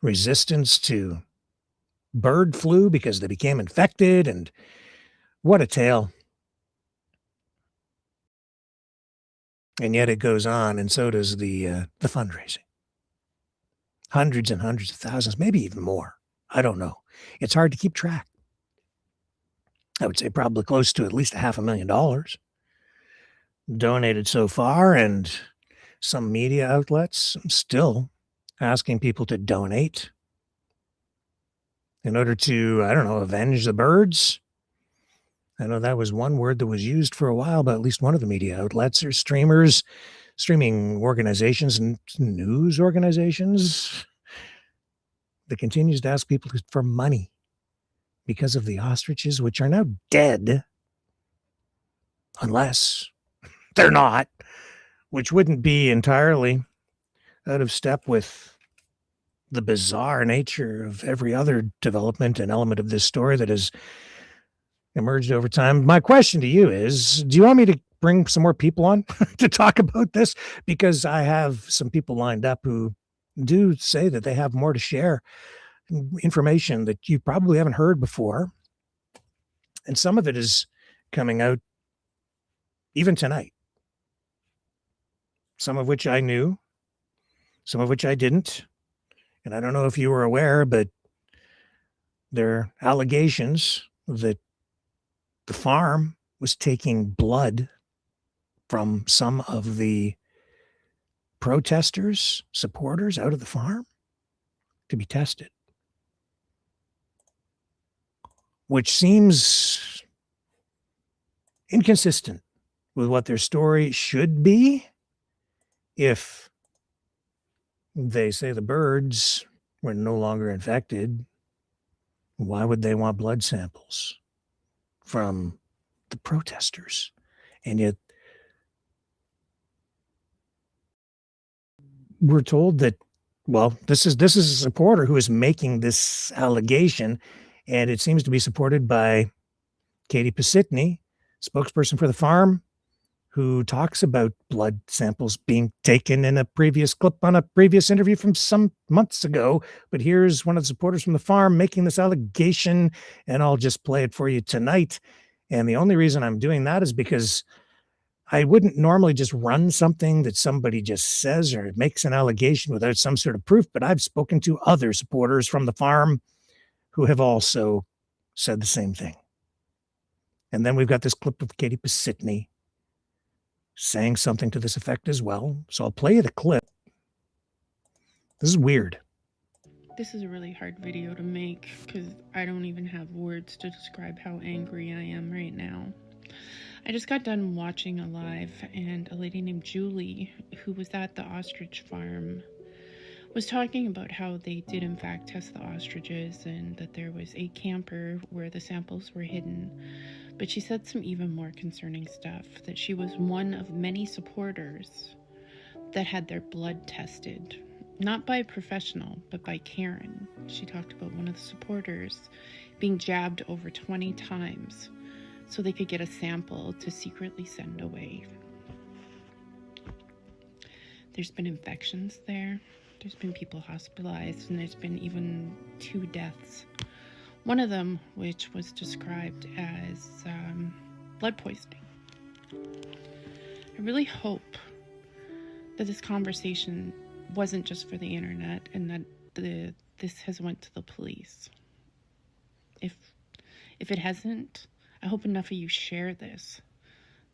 resistance to bird flu because they became infected. And what a tale. And yet it goes on, and so does the fundraising. Hundreds and hundreds of thousands, maybe even more. I don't know. It's hard to keep track. I would say probably close to at least $500,000 donated so far, and some media outlets still asking people to donate in order to, I don't know, avenge the birds. I know that was one word that was used for a while, but at least one of the media outlets or streamers, streaming organizations and news organizations that continues to ask people for money because of the ostriches, which are now dead, unless they're not, which wouldn't be entirely out of step with the bizarre nature of every other development and element of this story that has emerged over time. My question to you is, do you want me to bring some more people on to talk about this? Because I have some people lined up who do say that they have more to share, information that you probably haven't heard before. And some of it is coming out even tonight. Some of which I knew, some of which I didn't. And I don't know if you were aware, but there are allegations that the farm was taking blood from some of the protesters, supporters out of the farm to be tested, which seems inconsistent with what their story should be. If they say the birds were no longer infected, why would they want blood samples from the protesters? And yet we're told that, well, this is a supporter who is making this allegation, and it seems to be supported by Katie Pisitny, spokesperson for the farm, who talks about blood samples being taken in a previous clip on a previous interview from some months ago. But here's one of the supporters from the farm making this allegation, and I'll just play it for you tonight. And the only reason I'm doing that is because I wouldn't normally just run something that somebody just says or makes an allegation without some sort of proof, but I've spoken to other supporters from the farm who have also said the same thing. And then we've got this clip of Katie Pisitny saying something to this effect as well. So I'll play you the clip. This is weird. This is a really hard video to make because I don't even have words to describe how angry I am right now. I just got done watching a live, and a lady named Julie, who was at the ostrich farm, was talking about how they did in fact test the ostriches and that there was a camper where the samples were hidden. But she said some even more concerning stuff, that she was one of many supporters that had their blood tested. Not by a professional, but by Karen. She talked about one of the supporters being jabbed over 20 times so they could get a sample to secretly send away. There's been infections there. There's been people hospitalized, and there's been even 2 deaths. One of them, which was described as blood poisoning. I really hope that this conversation wasn't just for the internet, and that this has went to the police. If it hasn't, I hope enough of you share this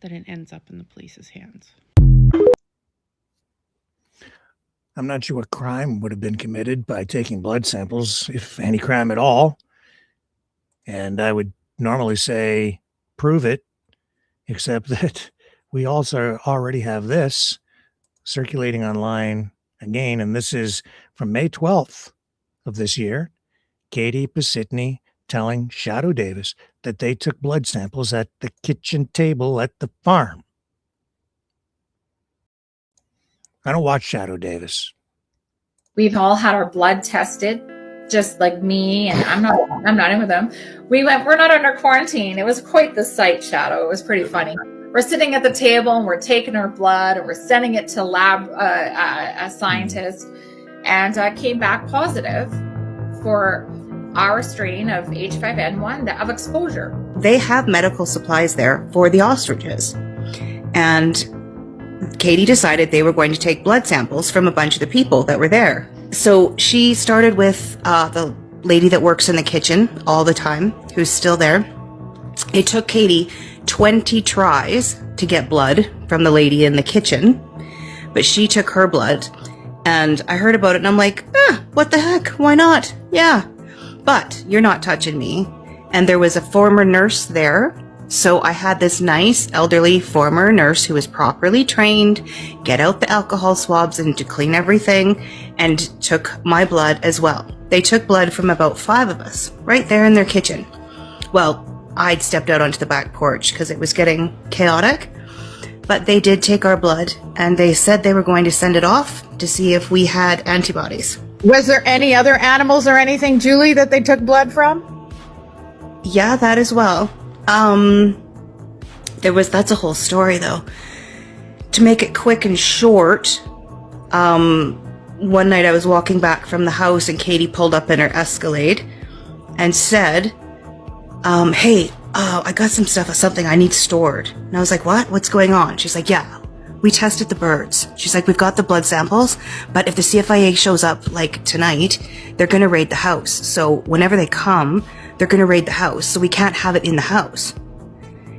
that it ends up in the police's hands. I'm not sure what crime would have been committed by taking blood samples, if any crime at all. And I would normally say, prove it, except that we also already have this circulating online again. And this is from May 12th of this year. Katie Pisitny telling Shadow Davis that they took blood samples at the kitchen table at the farm. I don't watch Shadow Davis. We've all had our blood tested, just like me, and I'm not in with them. We're not under quarantine. It was quite the sight, Shadow. It was pretty funny. We're sitting at the table and we're taking our blood and we're sending it to a scientist, and came back positive for our strain of H5N1 of exposure. They have medical supplies there for the ostriches. And Katie decided they were going to take blood samples from a bunch of the people that were there. So she started with the lady that works in the kitchen all the time, who's still there. It took Katie 20 tries to get blood from the lady in the kitchen, but she took her blood. And I heard about it and I'm like, what the heck? Why not? Yeah. But you're not touching me. And there was a former nurse there. So I had this nice elderly former nurse who was properly trained, get out the alcohol swabs and to clean everything, and took my blood as well. They took blood from about 5 of us right there in their kitchen. Well, I'd stepped out onto the back porch because it was getting chaotic, but they did take our blood and they said they were going to send it off to see if we had antibodies. Was there any other animals or anything, Julie, that they took blood from? Yeah, that as well. That's a whole story though. To make it quick and short, one night I was walking back from the house and Katie pulled up in her Escalade and said, hey, I got something I need stored. And I was like, what? What's going on? She's like, yeah, we tested the birds. She's like, we've got the blood samples, but if the CFIA shows up like tonight, they're going to raid the house. So whenever they come, they're going to raid the house. So we can't have it in the house.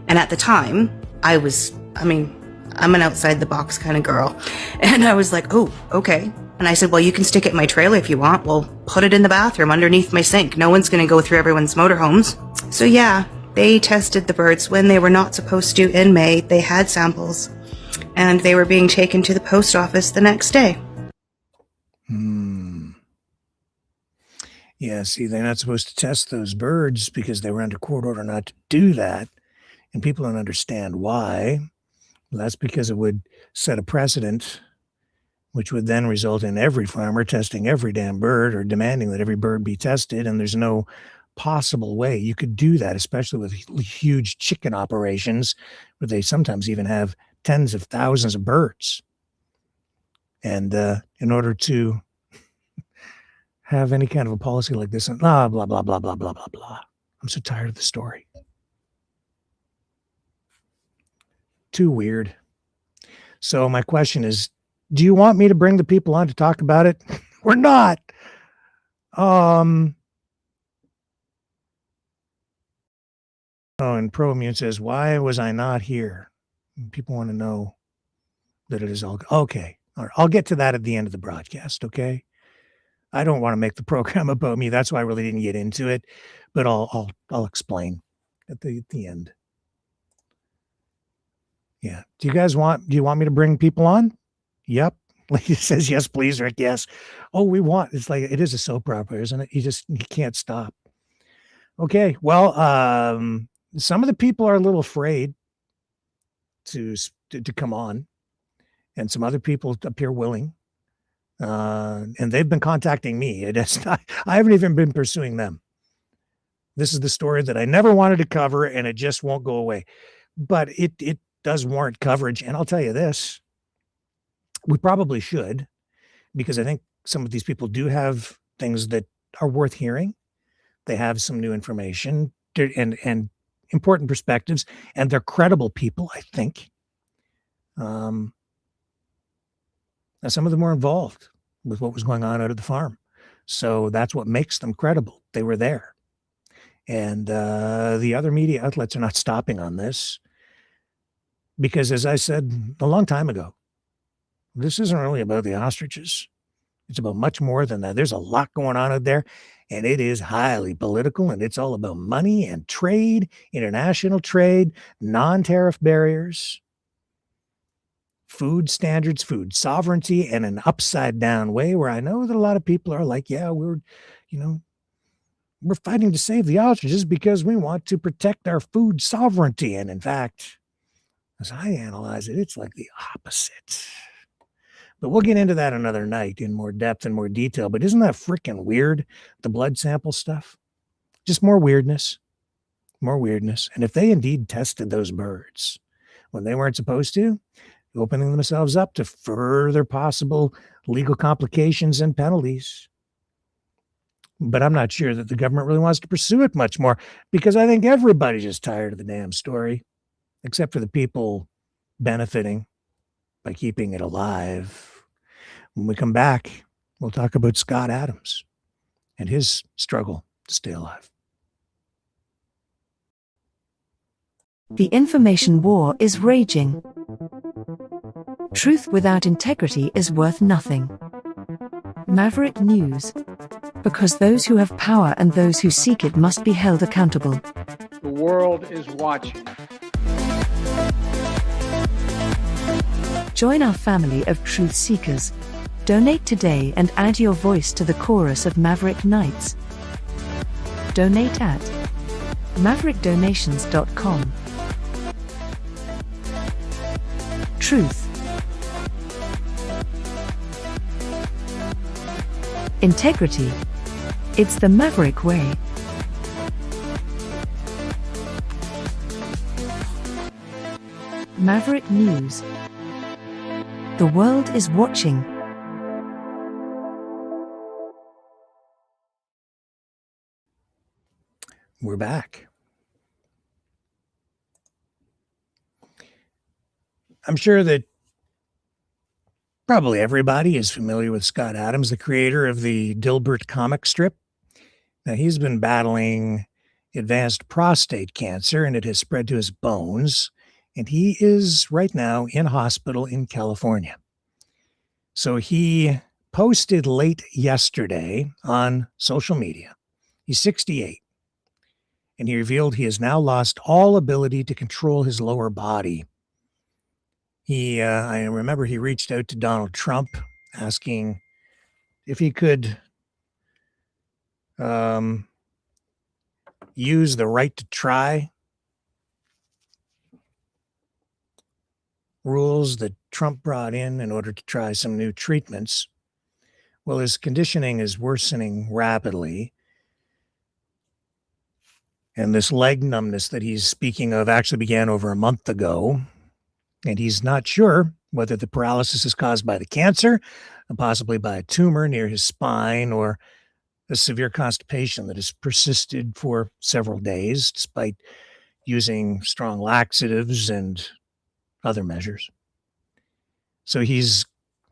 And at the time, I'm an outside the box kind of girl. And I was like, oh, okay. And I said, well, you can stick it in my trailer if you want. We'll put it in the bathroom underneath my sink. No one's going to go through everyone's motorhomes. So yeah, they tested the birds when they were not supposed to in May. They had samples and they were being taken to the post office the next day. Yeah, see, they're not supposed to test those birds because they were under court order not to do that. And people don't understand why. Well, that's because it would set a precedent, which would then result in every farmer testing every damn bird or demanding that every bird be tested. And there's no possible way you could do that, especially with huge chicken operations where they sometimes even have tens of thousands of birds. And in order to have any kind of a policy like this, and blah, blah, blah, blah, blah, blah, blah, blah. I'm so tired of the story. Too weird. So my question is, do you want me to bring the people on to talk about it? Or not? Oh, and ProImmune says, why was I not here? People want to know that it is all okay. All right, I'll get to that at the end of the broadcast, okay? I don't want to make the program about me. That's why I really didn't get into it, but I'll explain at the end. Yeah. Do you want me to bring people on? Yep. Lady says, yes, please, Rick. Yes. Oh, it's like, it is a soap opera, isn't it? You can't stop. Okay. Well, some of the people are a little afraid to come on, and some other people appear willing. And they've been contacting me. I haven't even been pursuing them. This is the story that I never wanted to cover, and it just won't go away. But it does warrant coverage. And I'll tell you this, we probably should, because I think some of these people do have things that are worth hearing. They have some new information and important perspectives, and they're credible people, I think. Now, some of them were involved with what was going on out of the farm. So that's what makes them credible. They were there. And the other media outlets are not stopping on this. Because as I said a long time ago, this isn't really about the ostriches. It's about much more than that. There's a lot going on out there, and it is highly political, and it's all about money and trade, international trade, non-tariff barriers, food standards, food sovereignty, and an upside down way where I know that a lot of people are like, yeah, we're fighting to save the ostriches because we want to protect our food sovereignty. And in fact, as I analyze it, it's like the opposite. But we'll get into that another night in more depth and more detail. But isn't that freaking weird, the blood sample stuff? Just more weirdness. More weirdness. And if they indeed tested those birds when they weren't supposed to, opening themselves up to further possible legal complications and penalties. But I'm not sure that the government really wants to pursue it much more, because I think everybody's just tired of the damn story, except for the people benefiting by keeping it alive. When we come back, we'll talk about Scott Adams and his struggle to stay alive. The information war is raging. Truth without integrity is worth nothing. Maverick News. Because those who have power and those who seek it must be held accountable. The world is watching. Join our family of truth seekers. Donate today and add your voice to the chorus of Maverick Knights. Donate at maverickdonations.com. Truth. Integrity. It's the Maverick way. Maverick News. The world is watching. We're back. I'm sure that probably everybody is familiar with Scott Adams, the creator of the Dilbert comic strip. Now, he's been battling advanced prostate cancer, and it has spread to his bones. And he is right now in hospital in California. So he posted late yesterday on social media. He's 68. And he revealed he has now lost all ability to control his lower body. I remember he reached out to Donald Trump asking if he could use the right to try rules that Trump brought in order to try some new treatments. Well, his conditioning is worsening rapidly. And this leg numbness that he's speaking of actually began over a month ago. And he's not sure whether the paralysis is caused by the cancer, possibly by a tumor near his spine, or a severe constipation that has persisted for several days, despite using strong laxatives and other measures. So he's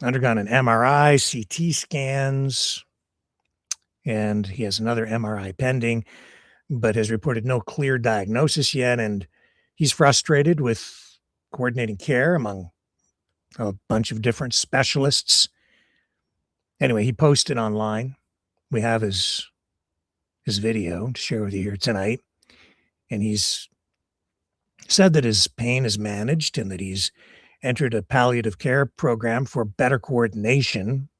undergone an MRI, CT scans, and he has another MRI pending, but has reported no clear diagnosis yet. And he's frustrated with coordinating care among a bunch of different specialists. Anyway, he posted online. We have his video to share with you here tonight. And he's said that his pain is managed and that he's entered a palliative care program for better coordination.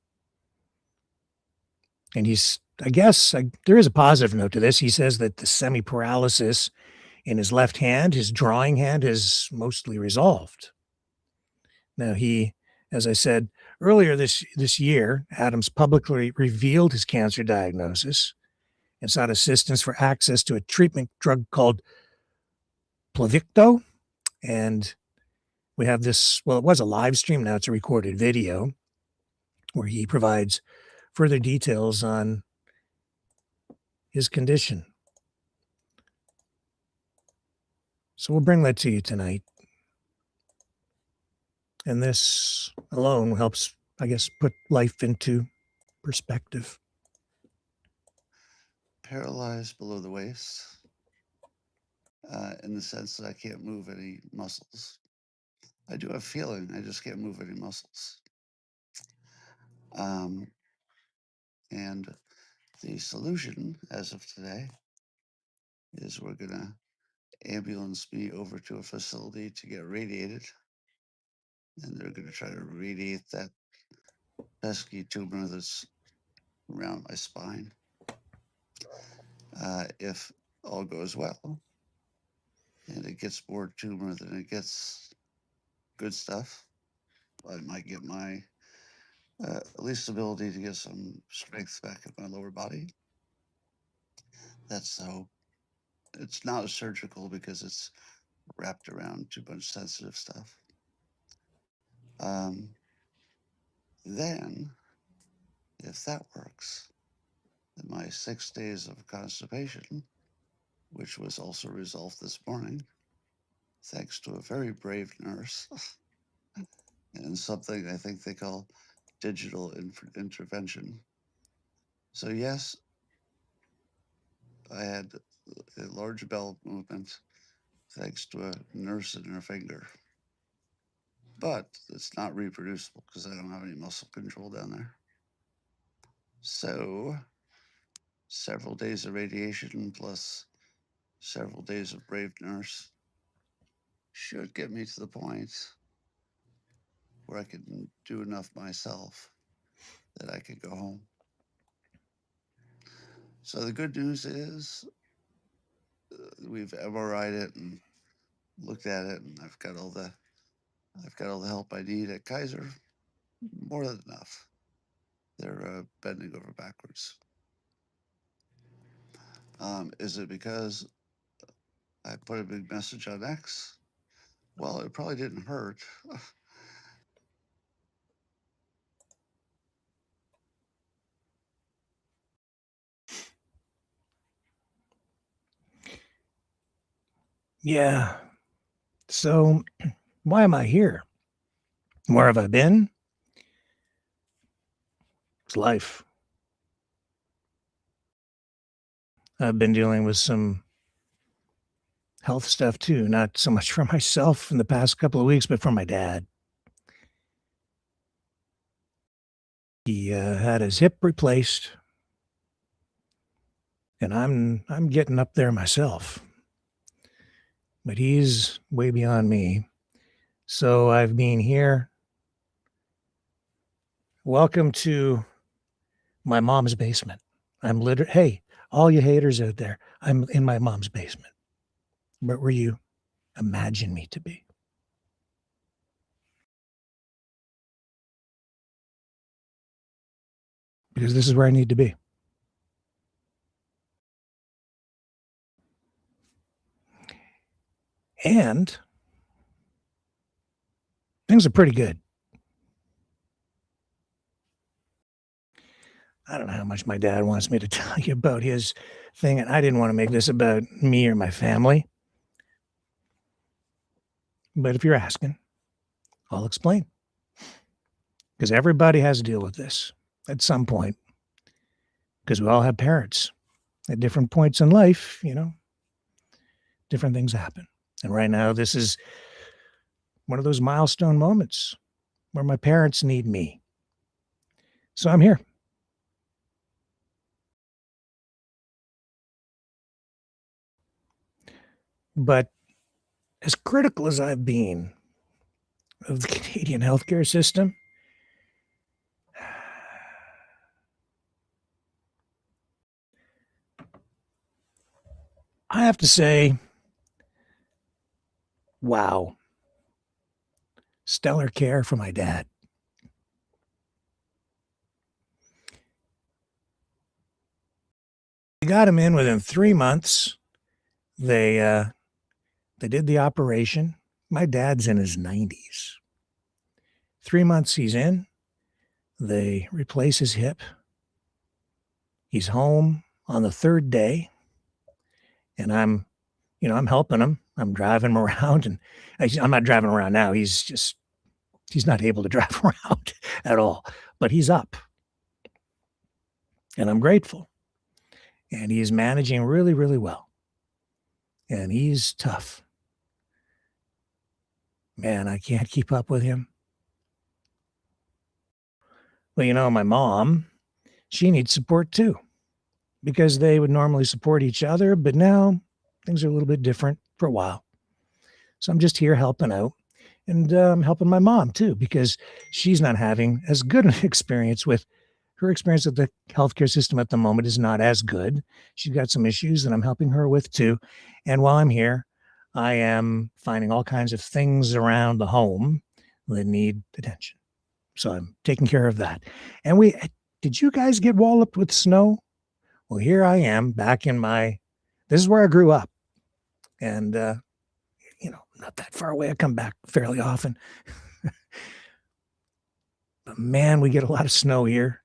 And there is a positive note to this. He says that the semi-paralysis in his left hand, his drawing hand, is mostly resolved. Now, as I said earlier this year, Adams publicly revealed his cancer diagnosis and sought assistance for access to a treatment drug called Pluvicto. And we have this, well, it was a live stream, now it's a recorded video where he provides further details on his condition. So we'll bring that to you tonight. And this alone helps, I guess, put life into perspective. Paralyzed below the waist, in the sense that I can't move any muscles. I do have feeling, I just can't move any muscles. And the solution, as of today, is we're gonna ambulance me over to a facility to get radiated. And they're gonna try to radiate that pesky tumor that's around my spine. If all goes well, and it gets more tumor than it gets good stuff, I might get my at least ability to get some strength back in my lower body. That's so. It's not a surgical because it's wrapped around too much sensitive stuff. Then, if that works, then my 6 days of constipation, which was also resolved this morning, thanks to a very brave nurse, and something I think they call digital intervention. So yes, I had a large bowel movement thanks to a nurse in her finger. But it's not reproducible because I don't have any muscle control down there. So several days of radiation plus several days of brave nurse should get me to the point where I can do enough myself that I could go home. So the good news is we've MRI'd it and looked at it, and I've got all the help I need at Kaiser. More than enough. They're bending over backwards. Is it because I put a big message on X? Well, it probably didn't hurt. Yeah. So, why am I here? Where have I been? It's life. I've been dealing with some health stuff too, not so much for myself in the past couple of weeks, but for my dad. He had his hip replaced, and I'm getting up there myself. But he's way beyond me. So I've been here. Welcome to my mom's basement. I'm literally, hey, all you haters out there, I'm in my mom's basement. But where you imagine me to be. Because this is where I need to be. And things are pretty good. I don't know how much my dad wants me to tell you about his thing, and I didn't want to make this about me or my family. But if you're asking, I'll explain. Because everybody has to deal with this at some point. Because we all have parents at different points in life, different things happen. And right now, this is one of those milestone moments where my parents need me. So I'm here. But as critical as I've been of the Canadian healthcare system, I have to say, wow, stellar care for my dad. We got him in within 3 months. They did the operation. My dad's in his 90s. 3 months he's in. They replace his hip. He's home on the third day. And I'm helping him. I'm driving him around, and I'm not driving around now. He's not able to drive around at all, but he's up. And I'm grateful. And he's managing really, really well. And he's tough. Man, I can't keep up with him. Well, my mom, she needs support too, because they would normally support each other, but now things are a little bit different for a while. So I'm just here helping out, and I'm helping my mom too, because she's not having as good an experience with her experience with the healthcare system at the moment is not as good. She's got some issues that I'm helping her with too. And while I'm here, I am finding all kinds of things around the home that need attention. So I'm taking care of that. And did you guys get walloped with snow? Well, here I am back in this is where I grew up. And, not that far away. I come back fairly often. But man, we get a lot of snow here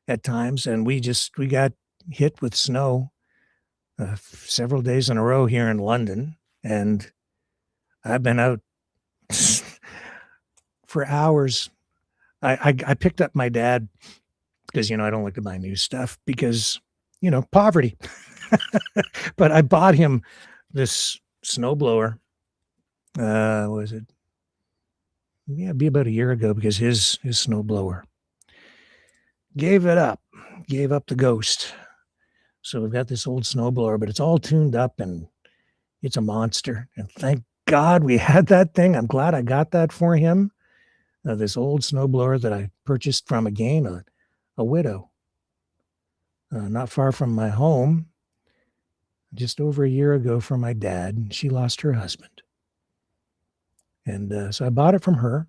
at times. And we got hit with snow several days in a row here in London. And I've been out for hours. I picked up my dad because, I don't like to buy new stuff because, poverty. But I bought him this snowblower. Was it? Yeah, it'd be about a year ago, because his snowblower gave up the ghost. So we've got this old snowblower, but it's all tuned up and it's a monster. And thank God we had that thing. I'm glad I got that for him. This old snowblower that I purchased from, again, a widow, not far from my home, just over a year ago, for my dad. She lost her husband. And so I bought it from her,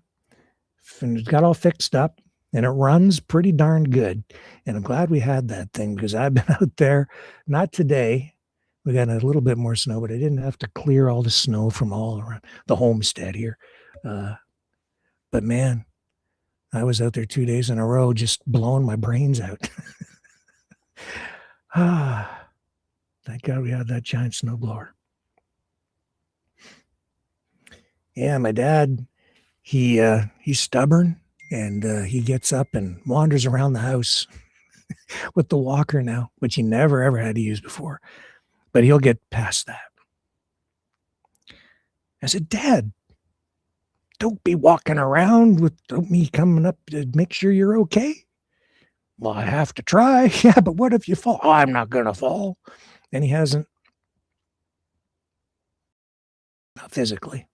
and it got all fixed up, and it runs pretty darn good. And I'm glad we had that thing, because I've been out there, not today. We got a little bit more snow, but I didn't have to clear all the snow from all around the homestead here. But man, I was out there 2 days in a row just blowing my brains out. Thank God we had that giant snowblower. Yeah, my dad, he's stubborn, and he gets up and wanders around the house with the walker now, which he never ever had to use before. But he'll get past that. I said, Dad, don't be walking around without me coming up to make sure you're okay. Well, I have to try. Yeah, but what if you fall? Oh, I'm not going to fall. And he hasn't. Not physically.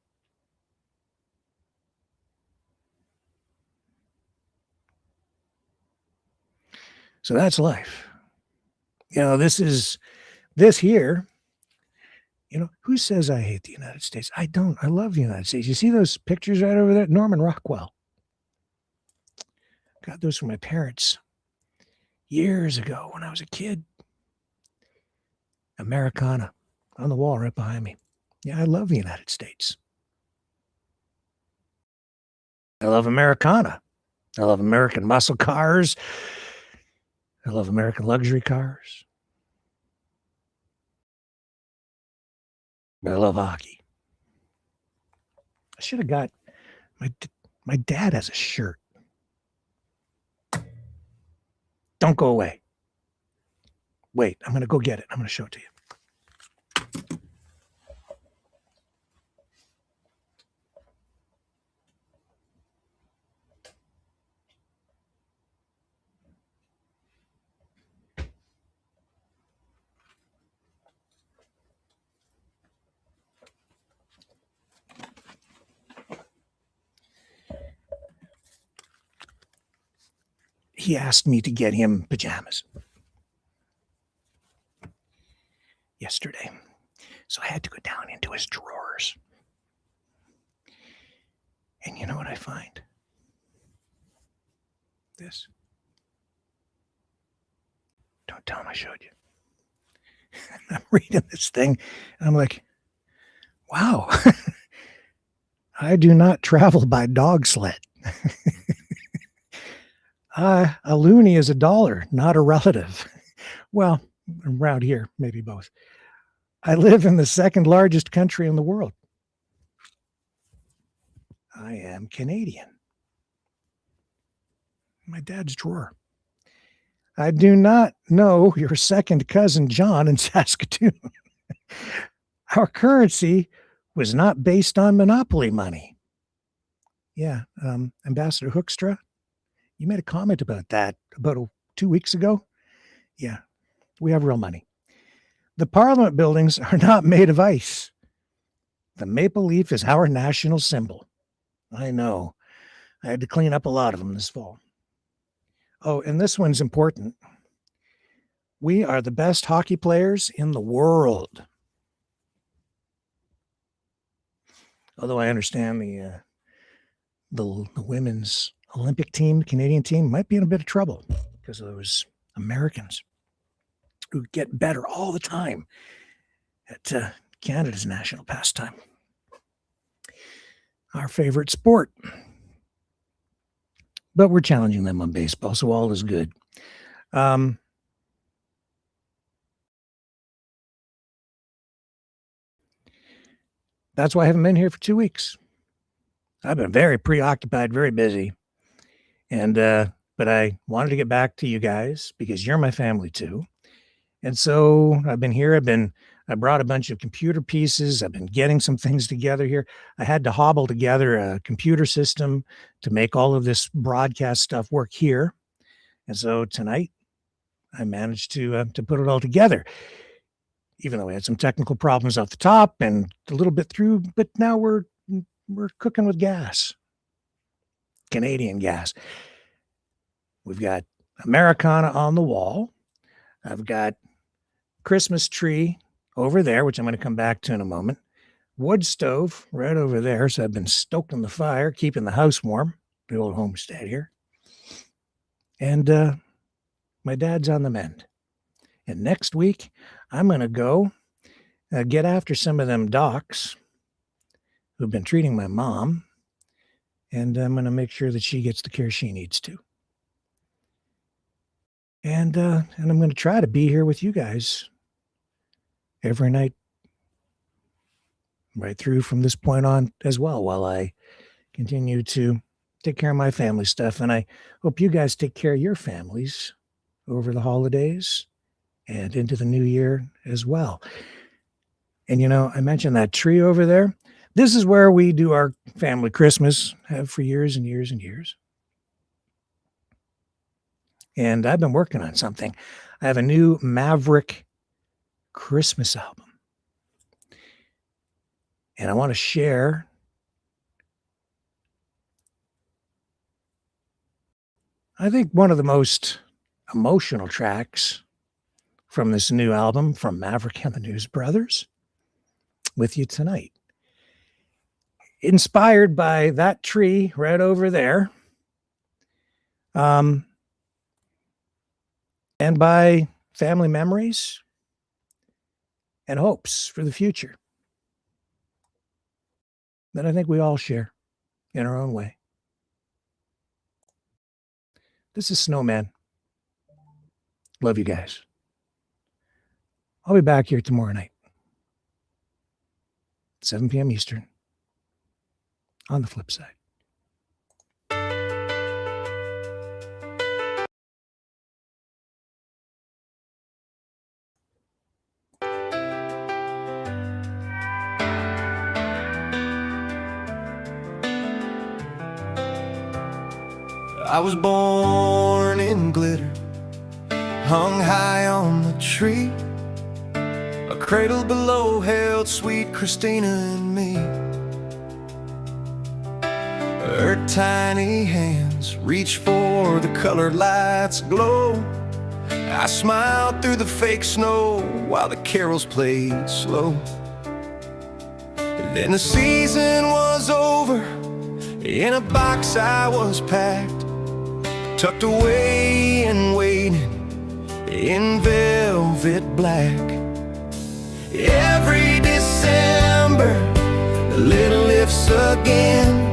So that's life. You know, this here, you know, who says I hate the United States? I don't. I love the United States. You see those pictures right over there? Norman Rockwell. Got those from my parents years ago when I was a kid. Americana on the wall right behind me. Yeah, I love the United States. I love Americana. I love American muscle cars. I love American luxury cars. I love hockey. I should have got my dad has a shirt. Don't go away. Wait, I'm going to go get it. I'm going to show it to you. He asked me to get him pajamas yesterday. So I had to go down into his drawers. And you know what I find? This. Don't tell him I showed you. I'm reading this thing, and I'm like, wow. I do not travel by dog sled. A loony is $1, not a relative. Well, around here, maybe both. I live in the second largest country in the world. I am Canadian. My dad's drawer. I do not know your second cousin John in Saskatoon. Our currency was not based on monopoly money. Yeah, Ambassador Hoekstra, you made a comment about that about 2 weeks ago. Yeah, we have real money. The Parliament buildings are not made of ice. The maple leaf is our national symbol. I know. I had to clean up a lot of them this fall. Oh, and this one's important. We are the best hockey players in the world. Although I understand the women's Olympic team, Canadian team, might be in a bit of trouble because of those Americans who get better all the time at Canada's national pastime. Our favorite sport. But we're challenging them on baseball, so all is good. That's why I haven't been here for 2 weeks. I've been very preoccupied, very busy. And but I wanted to get back to you guys because you're my family too. And so I've been here. I brought a bunch of computer pieces. I've been getting some things together here. I had to hobble together a computer system to make all of this broadcast stuff work here. And so tonight I managed to put it all together, even though we had some technical problems off the top and a little bit through, but now we're cooking with gas, Canadian gas. We've got Americana on the wall. I've got Christmas tree over there, which I'm going to come back to in a moment. Wood stove right over there. So I've been stoking the fire, keeping the house warm, the old homestead here. And my dad's on the mend. And next week, I'm going to go get after some of them docs who've been treating my mom. And I'm going to make sure that she gets the care she needs to. And I'm going to try to be here with you guys every night, right through from this point on as well, while I continue to take care of my family stuff. And I hope you guys take care of your families over the holidays and into the new year as well. And, you know, I mentioned that tree over there. This is where we do our family Christmas, have for years and years and years. And I've been working on something. I have a new Maverick Christmas album. And I want to share I think one of the most emotional tracks from this new album from Maverick and the News Brothers with you tonight. Inspired by that tree right over there. And by family memories and hopes for the future that I think we all share in our own way. This is Snowman. Love you guys. I'll be back here tomorrow night, 7 p.m. Eastern, on the flip side. I was born in glitter, hung high on the tree. A cradle below held sweet Christina and me. Her tiny hands reached for the colored lights glow. I smiled through the fake snow while the carols played slow. And then the season was over. In a box I was packed, tucked away and waiting in velvet black. Every December, the lid lifts again.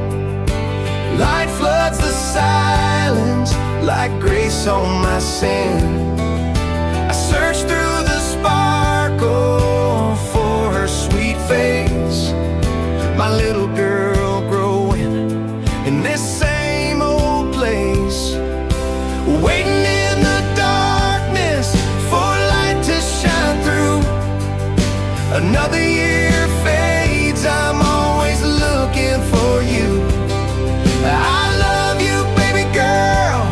Light floods the silence like grace on my sin. I search through the sparkle for her sweet face. My little girl growing in this same old place, waiting in the darkness for light to shine through. Another year fades, I'm always looking for you. I love you, baby girl,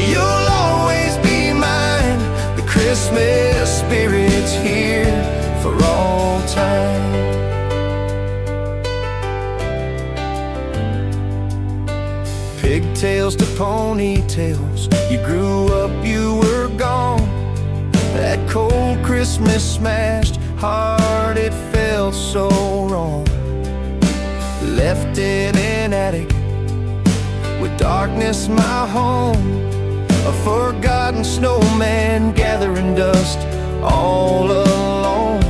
you'll always be mine. The Christmas spirit's here for all time. Pigtails to ponytails, you grew up, you were gone. That cold Christmas smashed heart, it felt so wrong. Left in an attic with darkness my home. A forgotten snowman gathering dust all alone.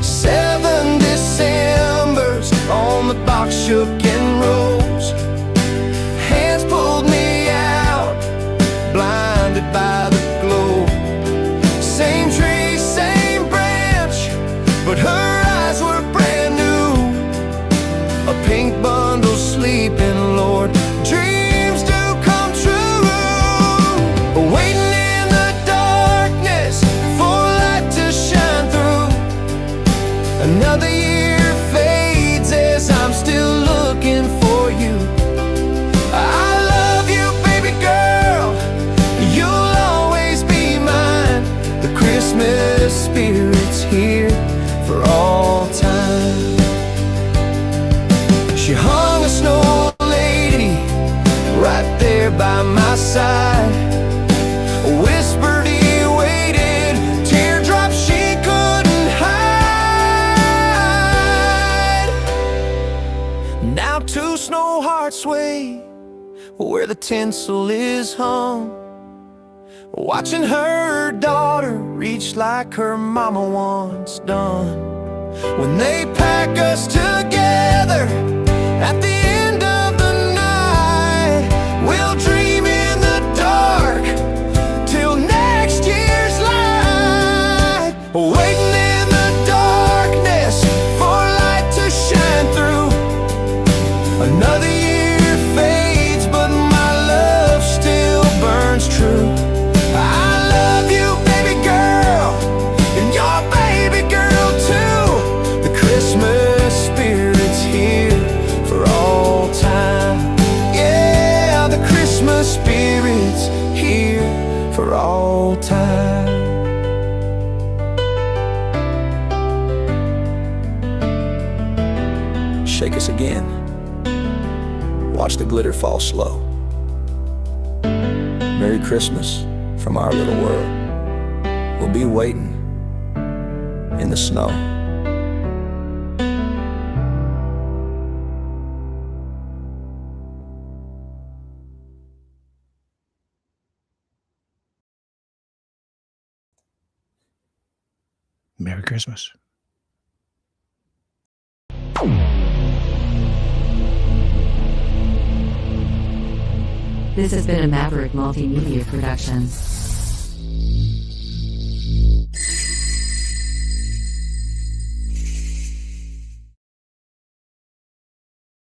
7 Decembers on the box shook and rose. Hands pulled me out, blinded by the glow. Same tree, same branch, but her eyes were brand new. A pink bundle sleeping, Lord, dreams do come true. Waiting in the darkness for light to shine through. Another year fades as I'm still looking for you. I love you, baby girl, you'll always be mine. The Christmas spirit's here for all time. She hung a snow lady right there by my side. Whispered he waited, teardrops she couldn't hide. Now 2 snow hearts sway where the tinsel is hung, watching her daughter reach like her mama once done. When they pack us together at the end of the night, we'll dream in the dark till next year's light. Waiting in the darkness for light shake us again. Watch the glitter fall slow. Merry Christmas from our little world. We'll be waiting in the snow. Merry Christmas. This has been a Maverick Multimedia production.